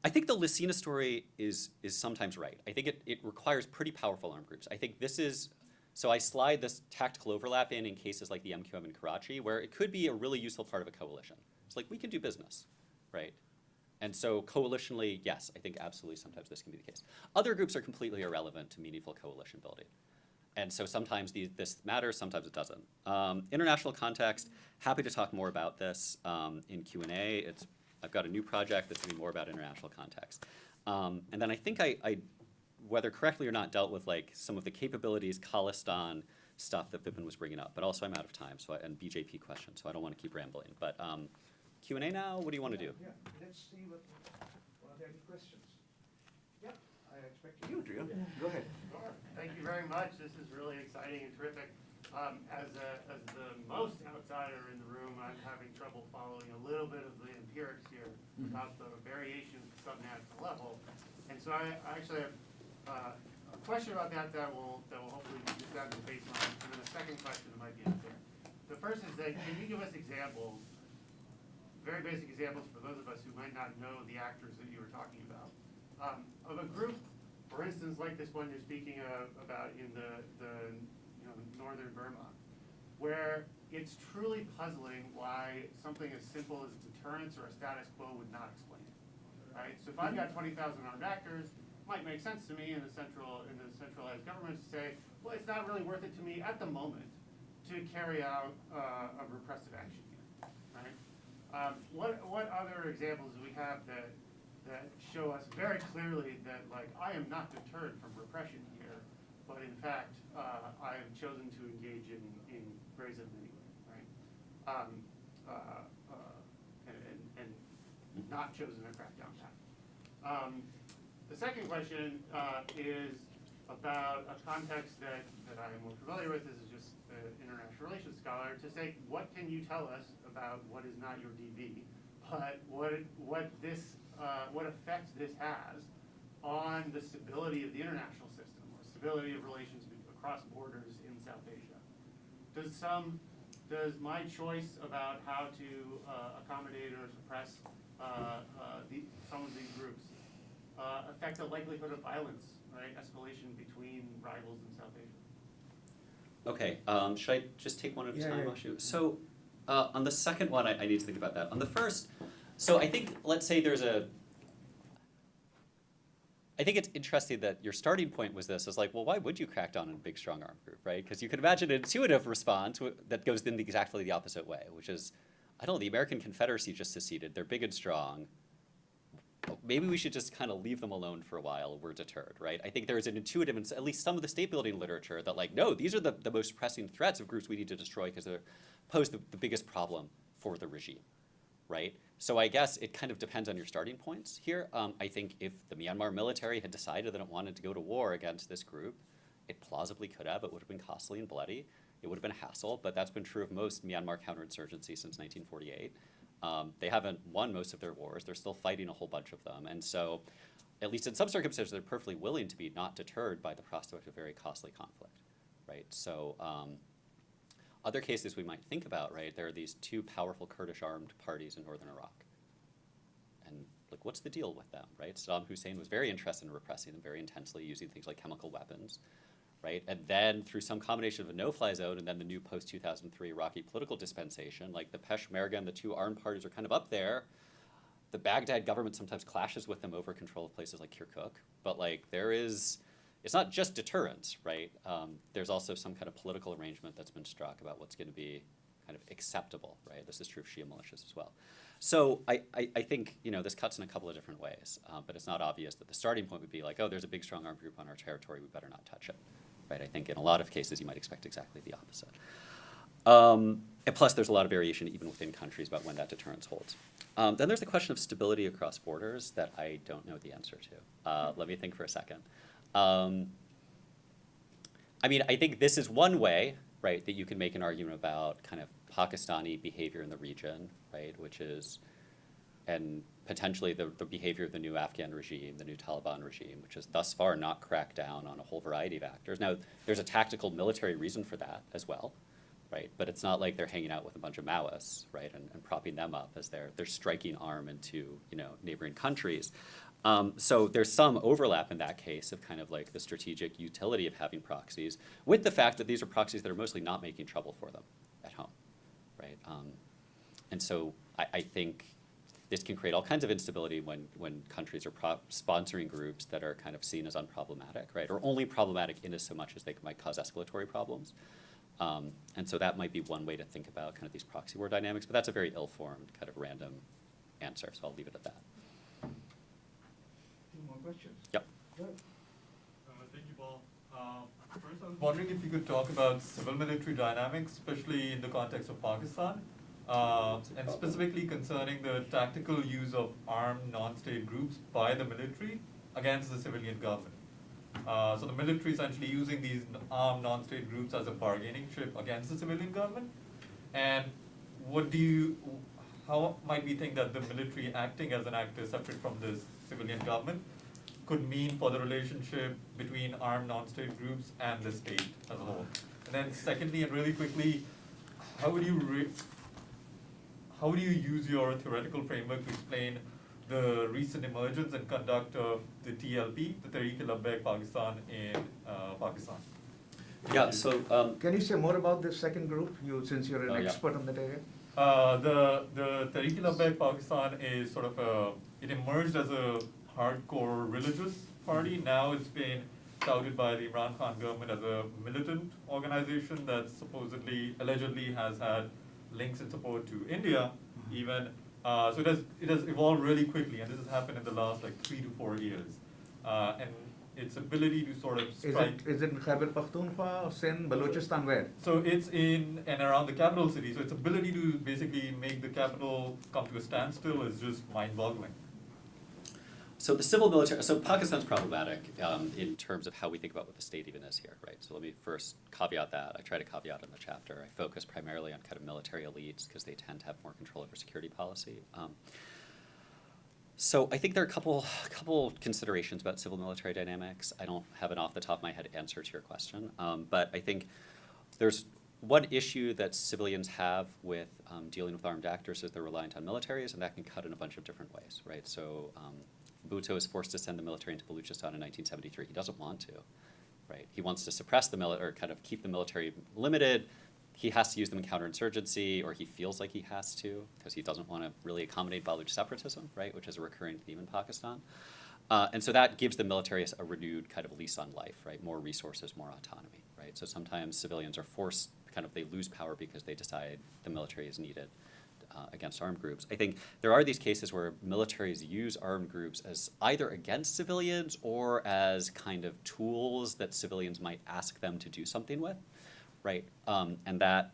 I think the Lucena story is sometimes right. I think it requires pretty powerful armed groups. I think this is, so I slide this tactical overlap in cases like the MQM in Karachi, where it could be a really useful part of a coalition. It's like, we can do business, right? And so coalitionally, yes, I think absolutely sometimes this can be the case. Other groups are completely irrelevant to meaningful coalition building. And so sometimes this matters, sometimes it doesn't. International context, happy to talk more about this in Q&A. I've got a new project that's going to be more about international context. And then I think I, whether correctly or not, dealt with like some of the capabilities, Khalistan stuff that Vipin was bringing up, but also I'm out of time, and BJP questions, so I don't want to keep rambling. But Q&A now, what do you want to do? Yeah, let's see what are there any questions? Yeah, I expect you to. Yeah. Go ahead. Sure. Thank you very much. This is really exciting and terrific. As the most outsider in the room, I'm having trouble following a little bit of the empirics here about the variations at the subnational level. And so I actually have a question about that will hopefully be just down to the baseline, and then a second question that might be unfair. The first is that, can you give us examples, very basic examples for those of us who might not know the actors that you were talking about, of a group, for instance, like this one you're speaking about in the northern Burma, where it's truly puzzling why something as simple as deterrence or a status quo would not explain it, right? So if I've got 20,000 armed actors, it might make sense to me in the centralized government to say, well, it's not really worth it to me at the moment to carry out a repressive action here, right? What other examples do we have that show us very clearly that, like, I am not deterred from repression here, but in fact, I have chosen to engage in racism anyway, right? And not chosen to crack down that. The second question is about a context that I am more familiar with. This is just an international relations scholar, to say, what can you tell us about what is not your DB, but what effect this has on the stability of the international system, or stability of relations across borders in South Asia? Does my choice about how to accommodate or suppress some of these groups affect the likelihood of violence, right, escalation between rivals in South Asia? Okay, should I just take one at a time, Ashu? So on the second one, I need to think about that. On the first, so I think, let's say I think it's interesting that your starting point was this, is like, well, why would you crack down on a big, strong armed group, right? Because you could imagine an intuitive response that goes in exactly the opposite way, which is, I don't know, the American Confederacy just seceded, they're big and strong. Maybe we should just kind of leave them alone for a while, we're deterred, right? I think there is an intuitive, in at least some of the state building literature, that like, no, these are the most pressing threats of groups we need to destroy because they pose the biggest problem for the regime, right? So I guess it kind of depends on your starting points here. I think if the Myanmar military had decided that it wanted to go to war against this group, it plausibly could have. It would have been costly and bloody. It would have been a hassle, but that's been true of most Myanmar counterinsurgency since 1948. They haven't won most of their wars. They're still fighting a whole bunch of them. And so, at least in some circumstances, they're perfectly willing to be not deterred by the prospect of very costly conflict, right? So other cases we might think about, right, there are these two powerful Kurdish armed parties in northern Iraq. And like, what's the deal with them, right? Saddam Hussein was very interested in repressing them very intensely, using things like chemical weapons, right? And then through some combination of a no-fly zone and then the new post-2003 Iraqi political dispensation, like the Peshmerga and the two armed parties are kind of up there. The Baghdad government sometimes clashes with them over control of places like Kirkuk, but like it's not just deterrence, right? There's also some kind of political arrangement that's been struck about what's going to be kind of acceptable, right? This is true of Shia militias as well. So I think, this cuts in a couple of different ways, but it's not obvious that the starting point would be like, oh, there's a big, strong armed group on our territory, we better not touch it, right? I think in a lot of cases you might expect exactly the opposite. And plus, there's a lot of variation even within countries about when that deterrence holds. Then there's the question of stability across borders that I don't know the answer to. Let me think for a second. I mean, I think this is one way, right, that you can make an argument about kind of Pakistani behavior in the region, right, which is, and potentially the behavior of the new Afghan regime, the new Taliban regime, which has thus far not cracked down on a whole variety of actors. Now, there's a tactical military reason for that as well, right, but it's not like they're hanging out with a bunch of Maoists, right, and propping them up as they're striking arm into, neighboring countries. So there's some overlap in that case of kind of like the strategic utility of having proxies with the fact that these are proxies that are mostly not making trouble for them at home, right? And so I think this can create all kinds of instability when countries are sponsoring groups that are kind of seen as unproblematic, right? Or only problematic in as so much as they might cause escalatory problems. And so that might be one way to think about kind of these proxy war dynamics, but that's a very ill-formed kind of random answer, so I'll leave it at that. More questions? Yep. Good. Thank you, Paul. First, I was wondering if you could talk about civil-military dynamics, especially in the context of Pakistan, and specifically concerning the tactical use of armed non-state groups by the military against the civilian government. So the military essentially using these armed non-state groups as a bargaining chip against the civilian government. And how might we think that the military acting as an actor separate from this civilian government could mean for the relationship between armed non-state groups and the state as a whole? And then secondly, and really quickly, how would you use your theoretical framework to explain the recent emergence and conduct of the TLP, the Tehreek-e-Labbaik Pakistan, in Pakistan? Yeah, so Can you say more about this second group, since you're an expert on that area? The Tehreek-e-Labbaik Pakistan is sort of it emerged as a hardcore religious party. Now it's been touted by the Imran Khan government as a militant organization that allegedly has had links and support to India, even. So it has evolved really quickly, and this has happened in the last like 3 to 4 years. And its ability to sort of strike. Is it Khyber Pakhtunkhwa, Sindh, Balochistan, where? So it's in and around the capital city. So its ability to basically make the capital come to a standstill is just mind-boggling. So the civil military, so Pakistan's problematic in terms of how we think about what the state even is here, right? So let me first caveat that. I try to caveat in the chapter. I focus primarily on kind of military elites because they tend to have more control over security policy. So I think there are a couple considerations about civil-military dynamics. I don't have an off-the-top-of-my-head answer to your question, but I think there's one issue that civilians have with dealing with armed actors is they're reliant on militaries, and that can cut in a bunch of different ways, right? So Bhutto is forced to send the military into Balochistan in 1973. He doesn't want to, right? He wants to suppress the military, or kind of keep the military limited. He has to use them in counterinsurgency, or he feels like he has to, because he doesn't want to really accommodate Baloch separatism, right, which is a recurring theme in Pakistan. And so that gives the military a renewed kind of lease on life, right, more resources, more autonomy, right? So sometimes civilians are forced, they lose power because they decide the military is needed against armed groups. I think there are these cases where militaries use armed groups as either against civilians or as kind of tools that civilians might ask them to do something with. Right, and that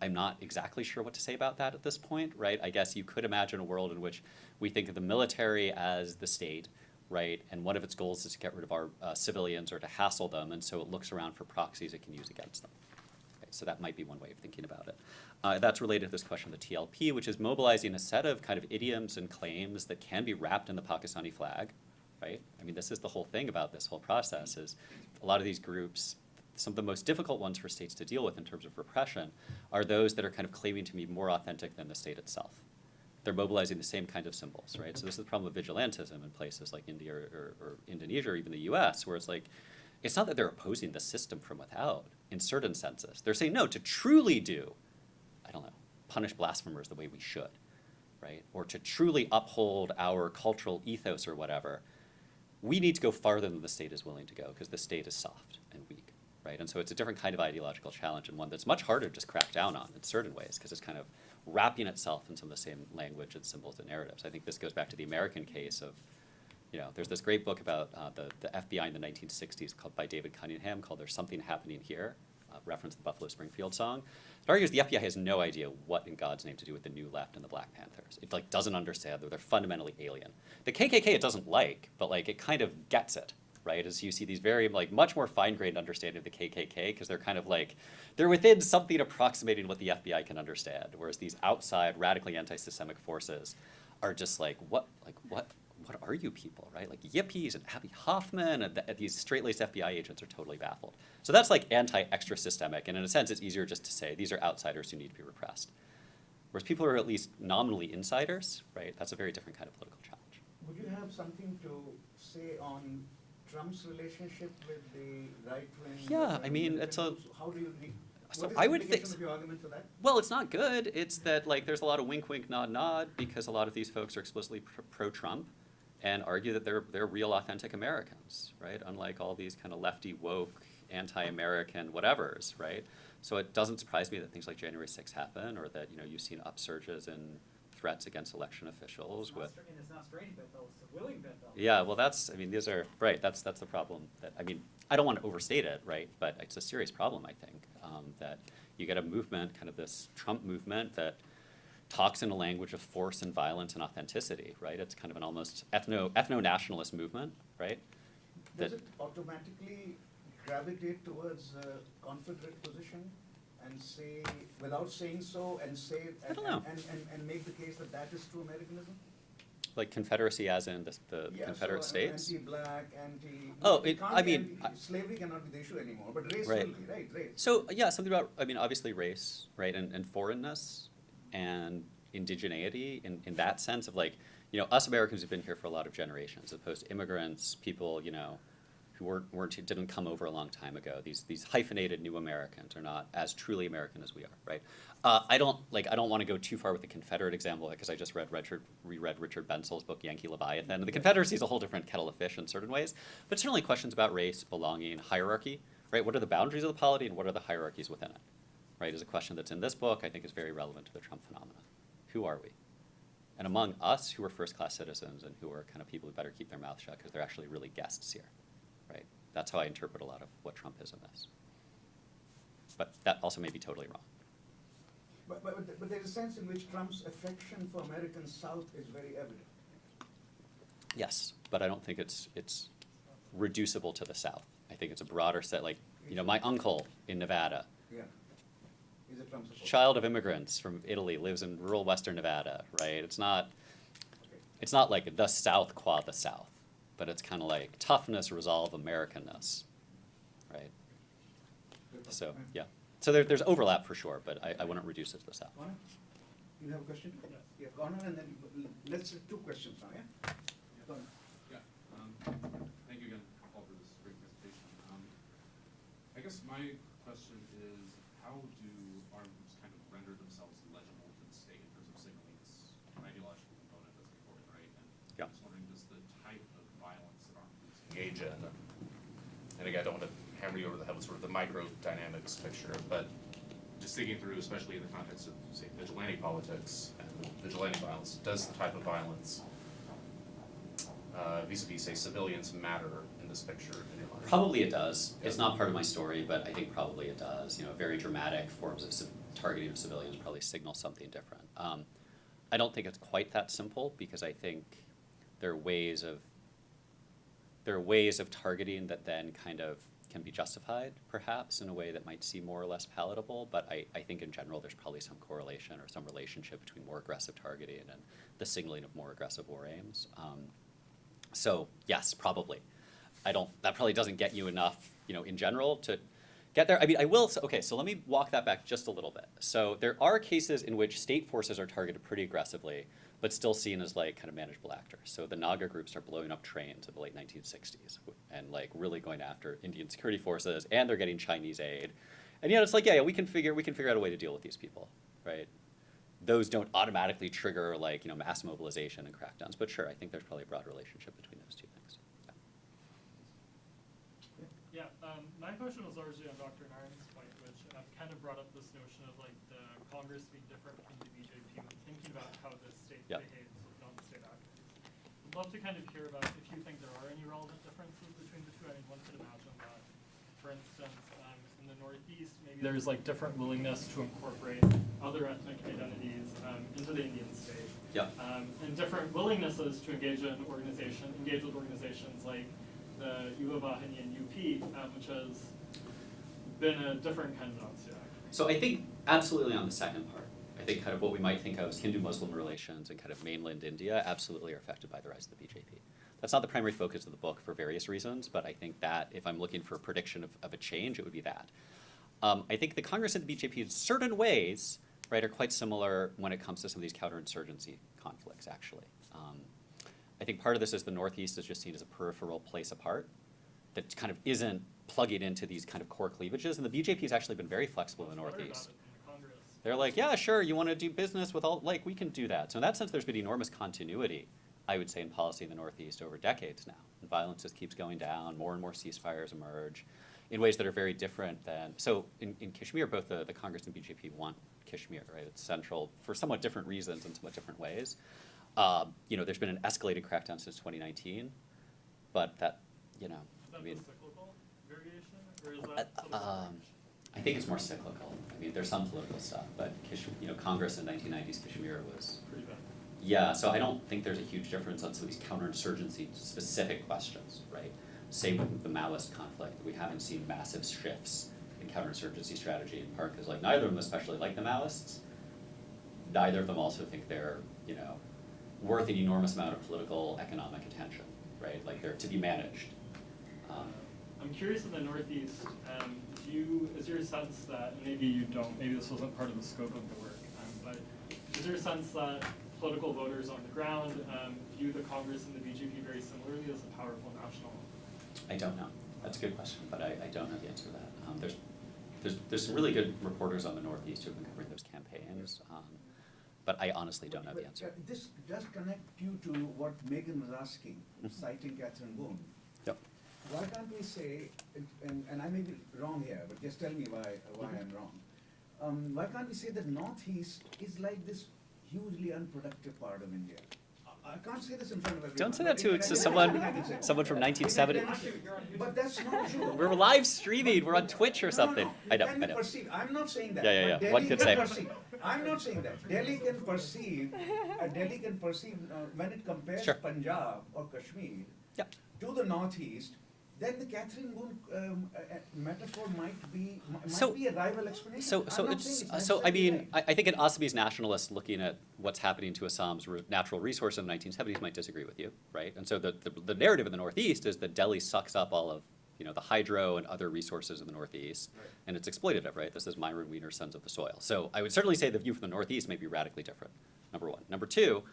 I'm not exactly sure what to say about that at this point, right? I guess you could imagine a world in which we think of the military as the state, right? And one of its goals is to get rid of our civilians or to hassle them, and so it looks around for proxies it can use against them. Okay, so that might be one way of thinking about it. That's related to this question of the TLP, which is mobilizing a set of kind of idioms and claims that can be wrapped in the Pakistani flag, right? I mean, this is the whole thing about this whole process is a lot of these groups, some of the most difficult ones for states to deal with in terms of repression are those that are kind of claiming to be more authentic than the state itself. They're mobilizing the same kind of symbols, right? So this is the problem of vigilantism in places like India or Indonesia or even the US, where it's like, it's not that they're opposing the system from without in certain senses. They're saying, no, to truly do, I don't know, punish blasphemers the way we should, right? Or to truly uphold our cultural ethos or whatever, we need to go farther than the state is willing to go because the state is soft and weak. Right? And so it's a different kind of ideological challenge and one that's much harder to just crack down on in certain ways because it's kind of wrapping itself in some of the same language and symbols and narratives. I think this goes back to the American case of, there's this great book about the FBI in the 1960s by David Cunningham called There's Something Happening Here, reference the Buffalo Springfield song. It argues the FBI has no idea what in God's name to do with the New Left and the Black Panthers. It doesn't understand that they're fundamentally alien. The KKK it doesn't like, but it kind of gets it. Right, as you see these very much more fine-grained understanding of the KKK because they're kind of they're within something approximating what the FBI can understand, whereas these outside radically anti-systemic forces are just what are you people, right? Like yippies and Abby Hoffman and these straight-laced FBI agents are totally baffled. So that's anti-extra systemic, and in a sense it's easier just to say these are outsiders who need to be repressed. Whereas people who are at least nominally insiders, right, that's a very different kind of political challenge. Would you have something to say on Trump's relationship with the right wing? Yeah, I mean, it's a. How do you? So what is I the would think. implication of your argument for that? Well, it's not good. It's that there's a lot of wink, wink, nod, nod because a lot of these folks are explicitly pro-Trump, and argue that they're real, authentic Americans, right? Unlike all these kind of lefty, woke, anti-American whatevers, right? So it doesn't surprise me that things like January 6th happen, or that you've seen upsurges in threats against election officials with. It's not strange bedfellows, it's a willing bedfellow. Yeah, well, these are, right, that's the problem. I don't want to overstate it, right, but it's a serious problem, I think, that you get a movement, kind of this Trump movement that talks in a language of force and violence and authenticity, right? It's kind of an almost ethno-nationalist movement, right? Does it automatically gravitate towards a Confederate position and say, without saying so, and say, I don't know. And make the case that that is true Americanism? Like Confederacy as in the Confederate so States? Anti-black, anti... Oh, slavery cannot be the issue anymore, but race Right. will be, right? Race. So, yeah, something about, obviously race, right, and foreignness and indigeneity in that sense of us Americans have been here for a lot of generations, as opposed to immigrants, people, who didn't come over a long time ago. These hyphenated new Americans are not as truly American as we are, right? I don't want to go too far with the Confederate example because I just reread Richard Bensel's book Yankee Leviathan. And the Confederacy is a whole different kettle of fish in certain ways, but certainly questions about race, belonging, hierarchy, right? What are the boundaries of the polity and what are the hierarchies within it, right? Is a question that's in this book. I think is very relevant to the Trump phenomenon. Who are we? And among us who are first-class citizens and who are kind of people who better keep their mouth shut because they're actually really guests here, right? That's how I interpret a lot of what Trump is in this. But that also may be totally wrong. But there's a sense in which Trump's affection for American South is very evident. Yes, but I don't think it's reducible to the South. I think it's a broader set, like, you know, my uncle in Nevada, Yeah. He's a Trump supporter. child of immigrants from Italy, lives in rural Western Nevada, right? It's not like the South qua the South, but it's kind of like toughness, resolve, Americanness, right? So, yeah. So there's overlap for sure, but I wouldn't reduce it to the South. Connor, you have a question? Yes. Yeah, Connor, and then let's do 2 questions now, yeah? Connor. Yeah, thank you again, Paul, for this great presentation. I guess my question is, how do arms kind of render themselves legible to the state in terms of signaling this ideological component that's important, right? And Yeah. I'm just wondering, does the type of violence that armed groups engage in, and again, I don't want to hammer you over the head with sort of the micro dynamics picture, but just thinking through, especially in the context of, say, vigilante politics and vigilante violence, does the type of violence vis-a-vis, say, civilians matter in this picture? In your mind? Probably it does. It's not part of my story, but I think probably it does. You know, very dramatic forms of targeting of civilians probably signal something different. I don't think it's quite that simple because I think there are ways of targeting that then kind of can be justified, perhaps, in a way that might seem more or less palatable, but I think in general there's probably some correlation or some relationship between more aggressive targeting and the signaling of more aggressive war aims. So, yes, probably. That probably doesn't get you enough, you know, in general to get there. I mean, I will, okay, so let me walk that back just a little bit. So there are cases in which state forces are targeted pretty aggressively, but still seen as like kind of manageable actors. So the Naga groups are blowing up trains in the late 1960s and like really going after Indian security forces, and they're getting Chinese aid. And yet it's like, yeah, we can figure out a way to deal with these people, right? Those don't automatically trigger like, you know, mass mobilization and crackdowns, but sure, I think there's probably a broad relationship between those two things. Yeah, my question was largely on Dr. Nairn's point, which kind of brought up this notion of like the Congress being different from the BJP when thinking about how the state Yep. behaves with non-state actors. I'd love to kind of hear about if you think there are any relevant differences between the two. I mean, one could imagine that, for instance, in the Northeast, maybe there's like different willingness to incorporate other ethnic identities into the Indian state. Yeah. And different willingnesses to engage with organizations like the Yuva Bahini and UP, which has been a different kind of non-state actor. So I think absolutely on the second part. I think kind of what we might think of as Hindu-Muslim relations and kind of mainland India absolutely are affected by the rise of the BJP. That's not the primary focus of the book for various reasons, but I think that if I'm looking for a prediction of a change, it would be that. I think the Congress and the BJP in certain ways, right, are quite similar when it comes to some of these counterinsurgency conflicts, actually. I think part of this is the Northeast is just seen as a peripheral place apart that kind of isn't plugging into these kind of core cleavages, and the BJP has actually been very flexible in the Northeast. They're like, yeah, sure, you want to do business with all, like, we can do that. So in that sense, there's been enormous continuity, I would say, in policy in the Northeast over decades now. And violence just keeps going down, more and more ceasefires emerge in ways that are very different than, so in Kashmir, both the Congress and BJP want Kashmir, right? It's central for somewhat different reasons in somewhat different ways. You know, there's been an escalated crackdown since 2019, but that, you know, Is that I mean, the cyclical variation, or is that sort of I think it's more cyclical. I mean, there's some political stuff, but you know, Congress in 1990s Kashmir was pretty bad? yeah. So I don't think there's a huge difference on some of these counterinsurgency specific questions, right? Same with the Maoist conflict. We haven't seen massive shifts in counterinsurgency strategy, in part because like neither of them especially like the Maoists. Neither of them also think they're, you know, worth an enormous amount of political, economic attention, right? Like they're to be managed. I'm curious in the Northeast, is your sense that, and maybe you don't, maybe this wasn't part of the scope of the work, but is there a sense that political voters on the ground view the Congress and the BJP very similarly as a powerful national? I don't know. That's a good question, but I don't know the answer to that. There's some really good reporters on the Northeast who have been covering those campaigns, but I honestly don't know the answer. This does connect you to what Megan was asking, citing Catherine Boone. Yep. Why can't we say, and I may be wrong here, but just tell me why I'm wrong. Why can't we say that Northeast is like this hugely unproductive part of India? I can't say this in front of everyone. Don't say that to but someone from in 1970. But that's not true. We're live streaming. We're on Twitch or something. No, I know. Can I you know. perceive? I'm not saying that. Yeah. but Delhi One could can say. perceive. I'm not saying that. Delhi can perceive. When it compares Sure. Punjab or Kashmir Yeah. to the Northeast, then the Catherine Boone metaphor might be a rival explanation. So I'm not it's saying it's so I necessarily mean right. I think an Assamese nationalist looking at what's happening to Assam's natural resource in the 1970s might disagree with you, right? And so the narrative in the Northeast is that Delhi sucks up all of the hydro and other resources in the Northeast, Right. and it's exploitative, right? This is Myron Weiner's Sons of the Soil. So I would certainly say the view from the Northeast may be radically different. Number one. Number two.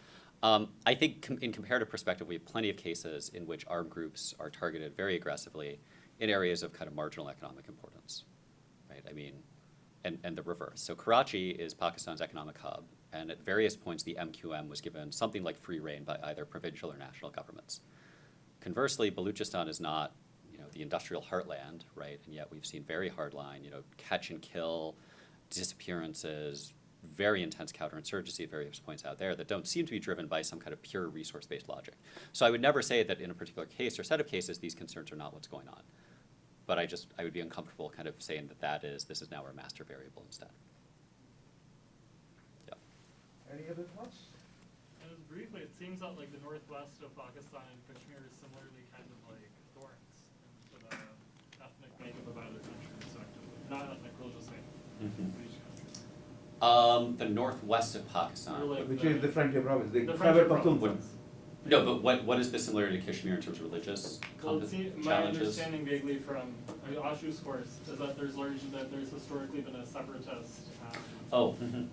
I think in comparative perspective, we have plenty of cases in which armed groups are targeted very aggressively in areas of kind of marginal economic importance, right? I mean, and the reverse. So Karachi is Pakistan's economic hub, and at various points the MQM was given something like free rein by either provincial or national governments. Conversely, Baluchistan is not, the industrial heartland, right? And yet we've seen very hardline, catch and kill, disappearances, very intense counterinsurgency at various points out there that don't seem to be driven by some kind of pure resource-based logic. So I would never say that in a particular case or set of cases, these concerns are not what's going on. But I would be uncomfortable kind of saying that this is now our master variable instead. Yeah. Any other thoughts? And just briefly, it seems that like the northwest of Pakistan and Kashmir is similarly kind of like thorns into the ethnic makeup of either country, respectively. Not ethnic, religious makeup of each country. The northwest of Pakistan. Or like Which the- is the frontier province, the the Khyber frontier Pakhtunkhwa. provinces. No, but what is the similarity to Kashmir in terms of religious Well, my challenges? understanding vaguely from Ashu's course is that there's historically been a separatist. Oh, from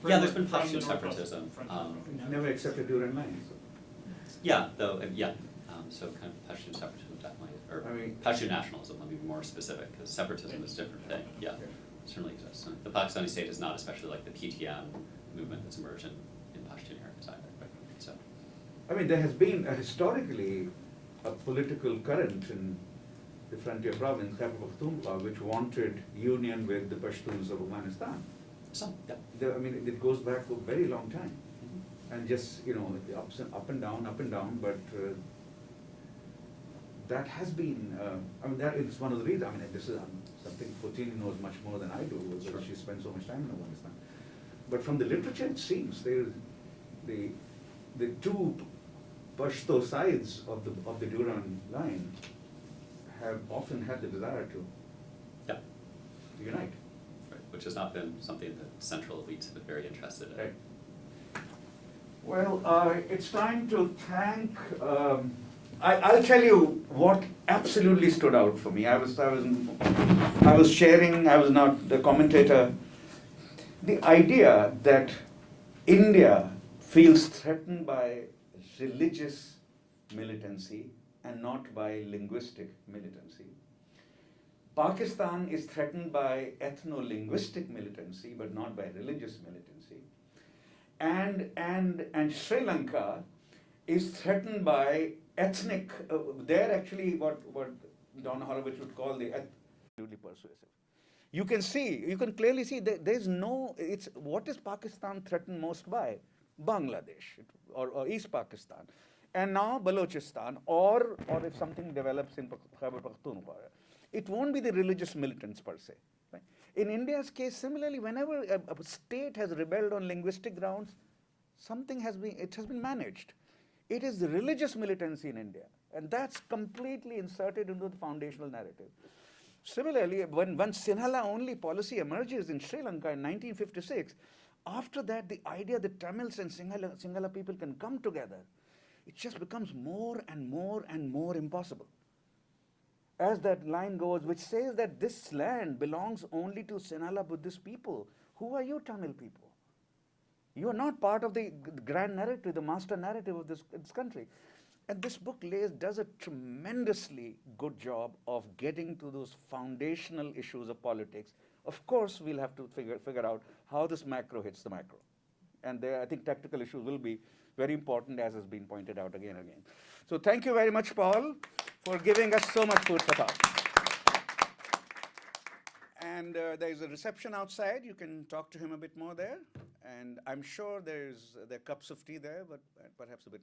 yeah, there's been the- from the Pashtun northwest separatism. frontier province. Never accepted Durand line. Yeah, though, so kind of Pashtun separatism definitely, or I mean- Pashtun nationalism, let me be more specific, because separatism is a different thing, yeah, certainly exists. And the Pakistani state is not especially like the PTM movement that's emerged in Pashtun areas either, right? So, I mean, there has been historically a political current in the frontier province, Khyber Pakhtunkhwa, which wanted union with the Pashtuns of Afghanistan. yeah. I mean, it goes back a very long time. And just, the up and down, but that has been, that is one of the reasons. I mean, this is something Fortini knows much more than I do, because she spent so much time in Afghanistan. But from the literature, it seems the two Pashto sides of the Durand line have often had the desire to Yeah, unite. right, which has not been something that central elites have been very interested in. Right. Well, it's time to thank. I'll tell you what absolutely stood out for me. I was sharing. I was not the commentator. The idea that India feels threatened by religious militancy and not by linguistic militancy. Pakistan is threatened by ethno-linguistic militancy, but not by religious militancy. And Sri Lanka is threatened by ethnic. They're actually what Don Horowitz would call the absolutely persuasive. You can clearly see that there's no. It's what is Pakistan threatened most by? Bangladesh or East Pakistan, and now Balochistan, or if something develops in Khyber Pakhtunkhwa, it won't be the religious militants per se. Right? In India's case, similarly, whenever a state has rebelled on linguistic grounds, it has been managed. It is the religious militancy in India, and that's completely inserted into the foundational narrative. Similarly, when Sinhala only policy emerges in Sri Lanka in 1956, after that, the idea that Tamils and Sinhala people can come together, it just becomes more and more and more impossible. As that line goes, which says that this land belongs only to Sinhala Buddhist people. Who are you, Tamil people? You are not part of the grand narrative, the master narrative of this country. And this book does a tremendously good job of getting to those foundational issues of politics. Of course, we'll have to figure out how this macro hits the macro. And there, I think tactical issues will be very important, as has been pointed out again and again. So thank you very much, Paul, for giving us so much food for thought. And there's a reception outside. You can talk to him a bit more there. And I'm sure there are cups of tea there, but perhaps a bit more.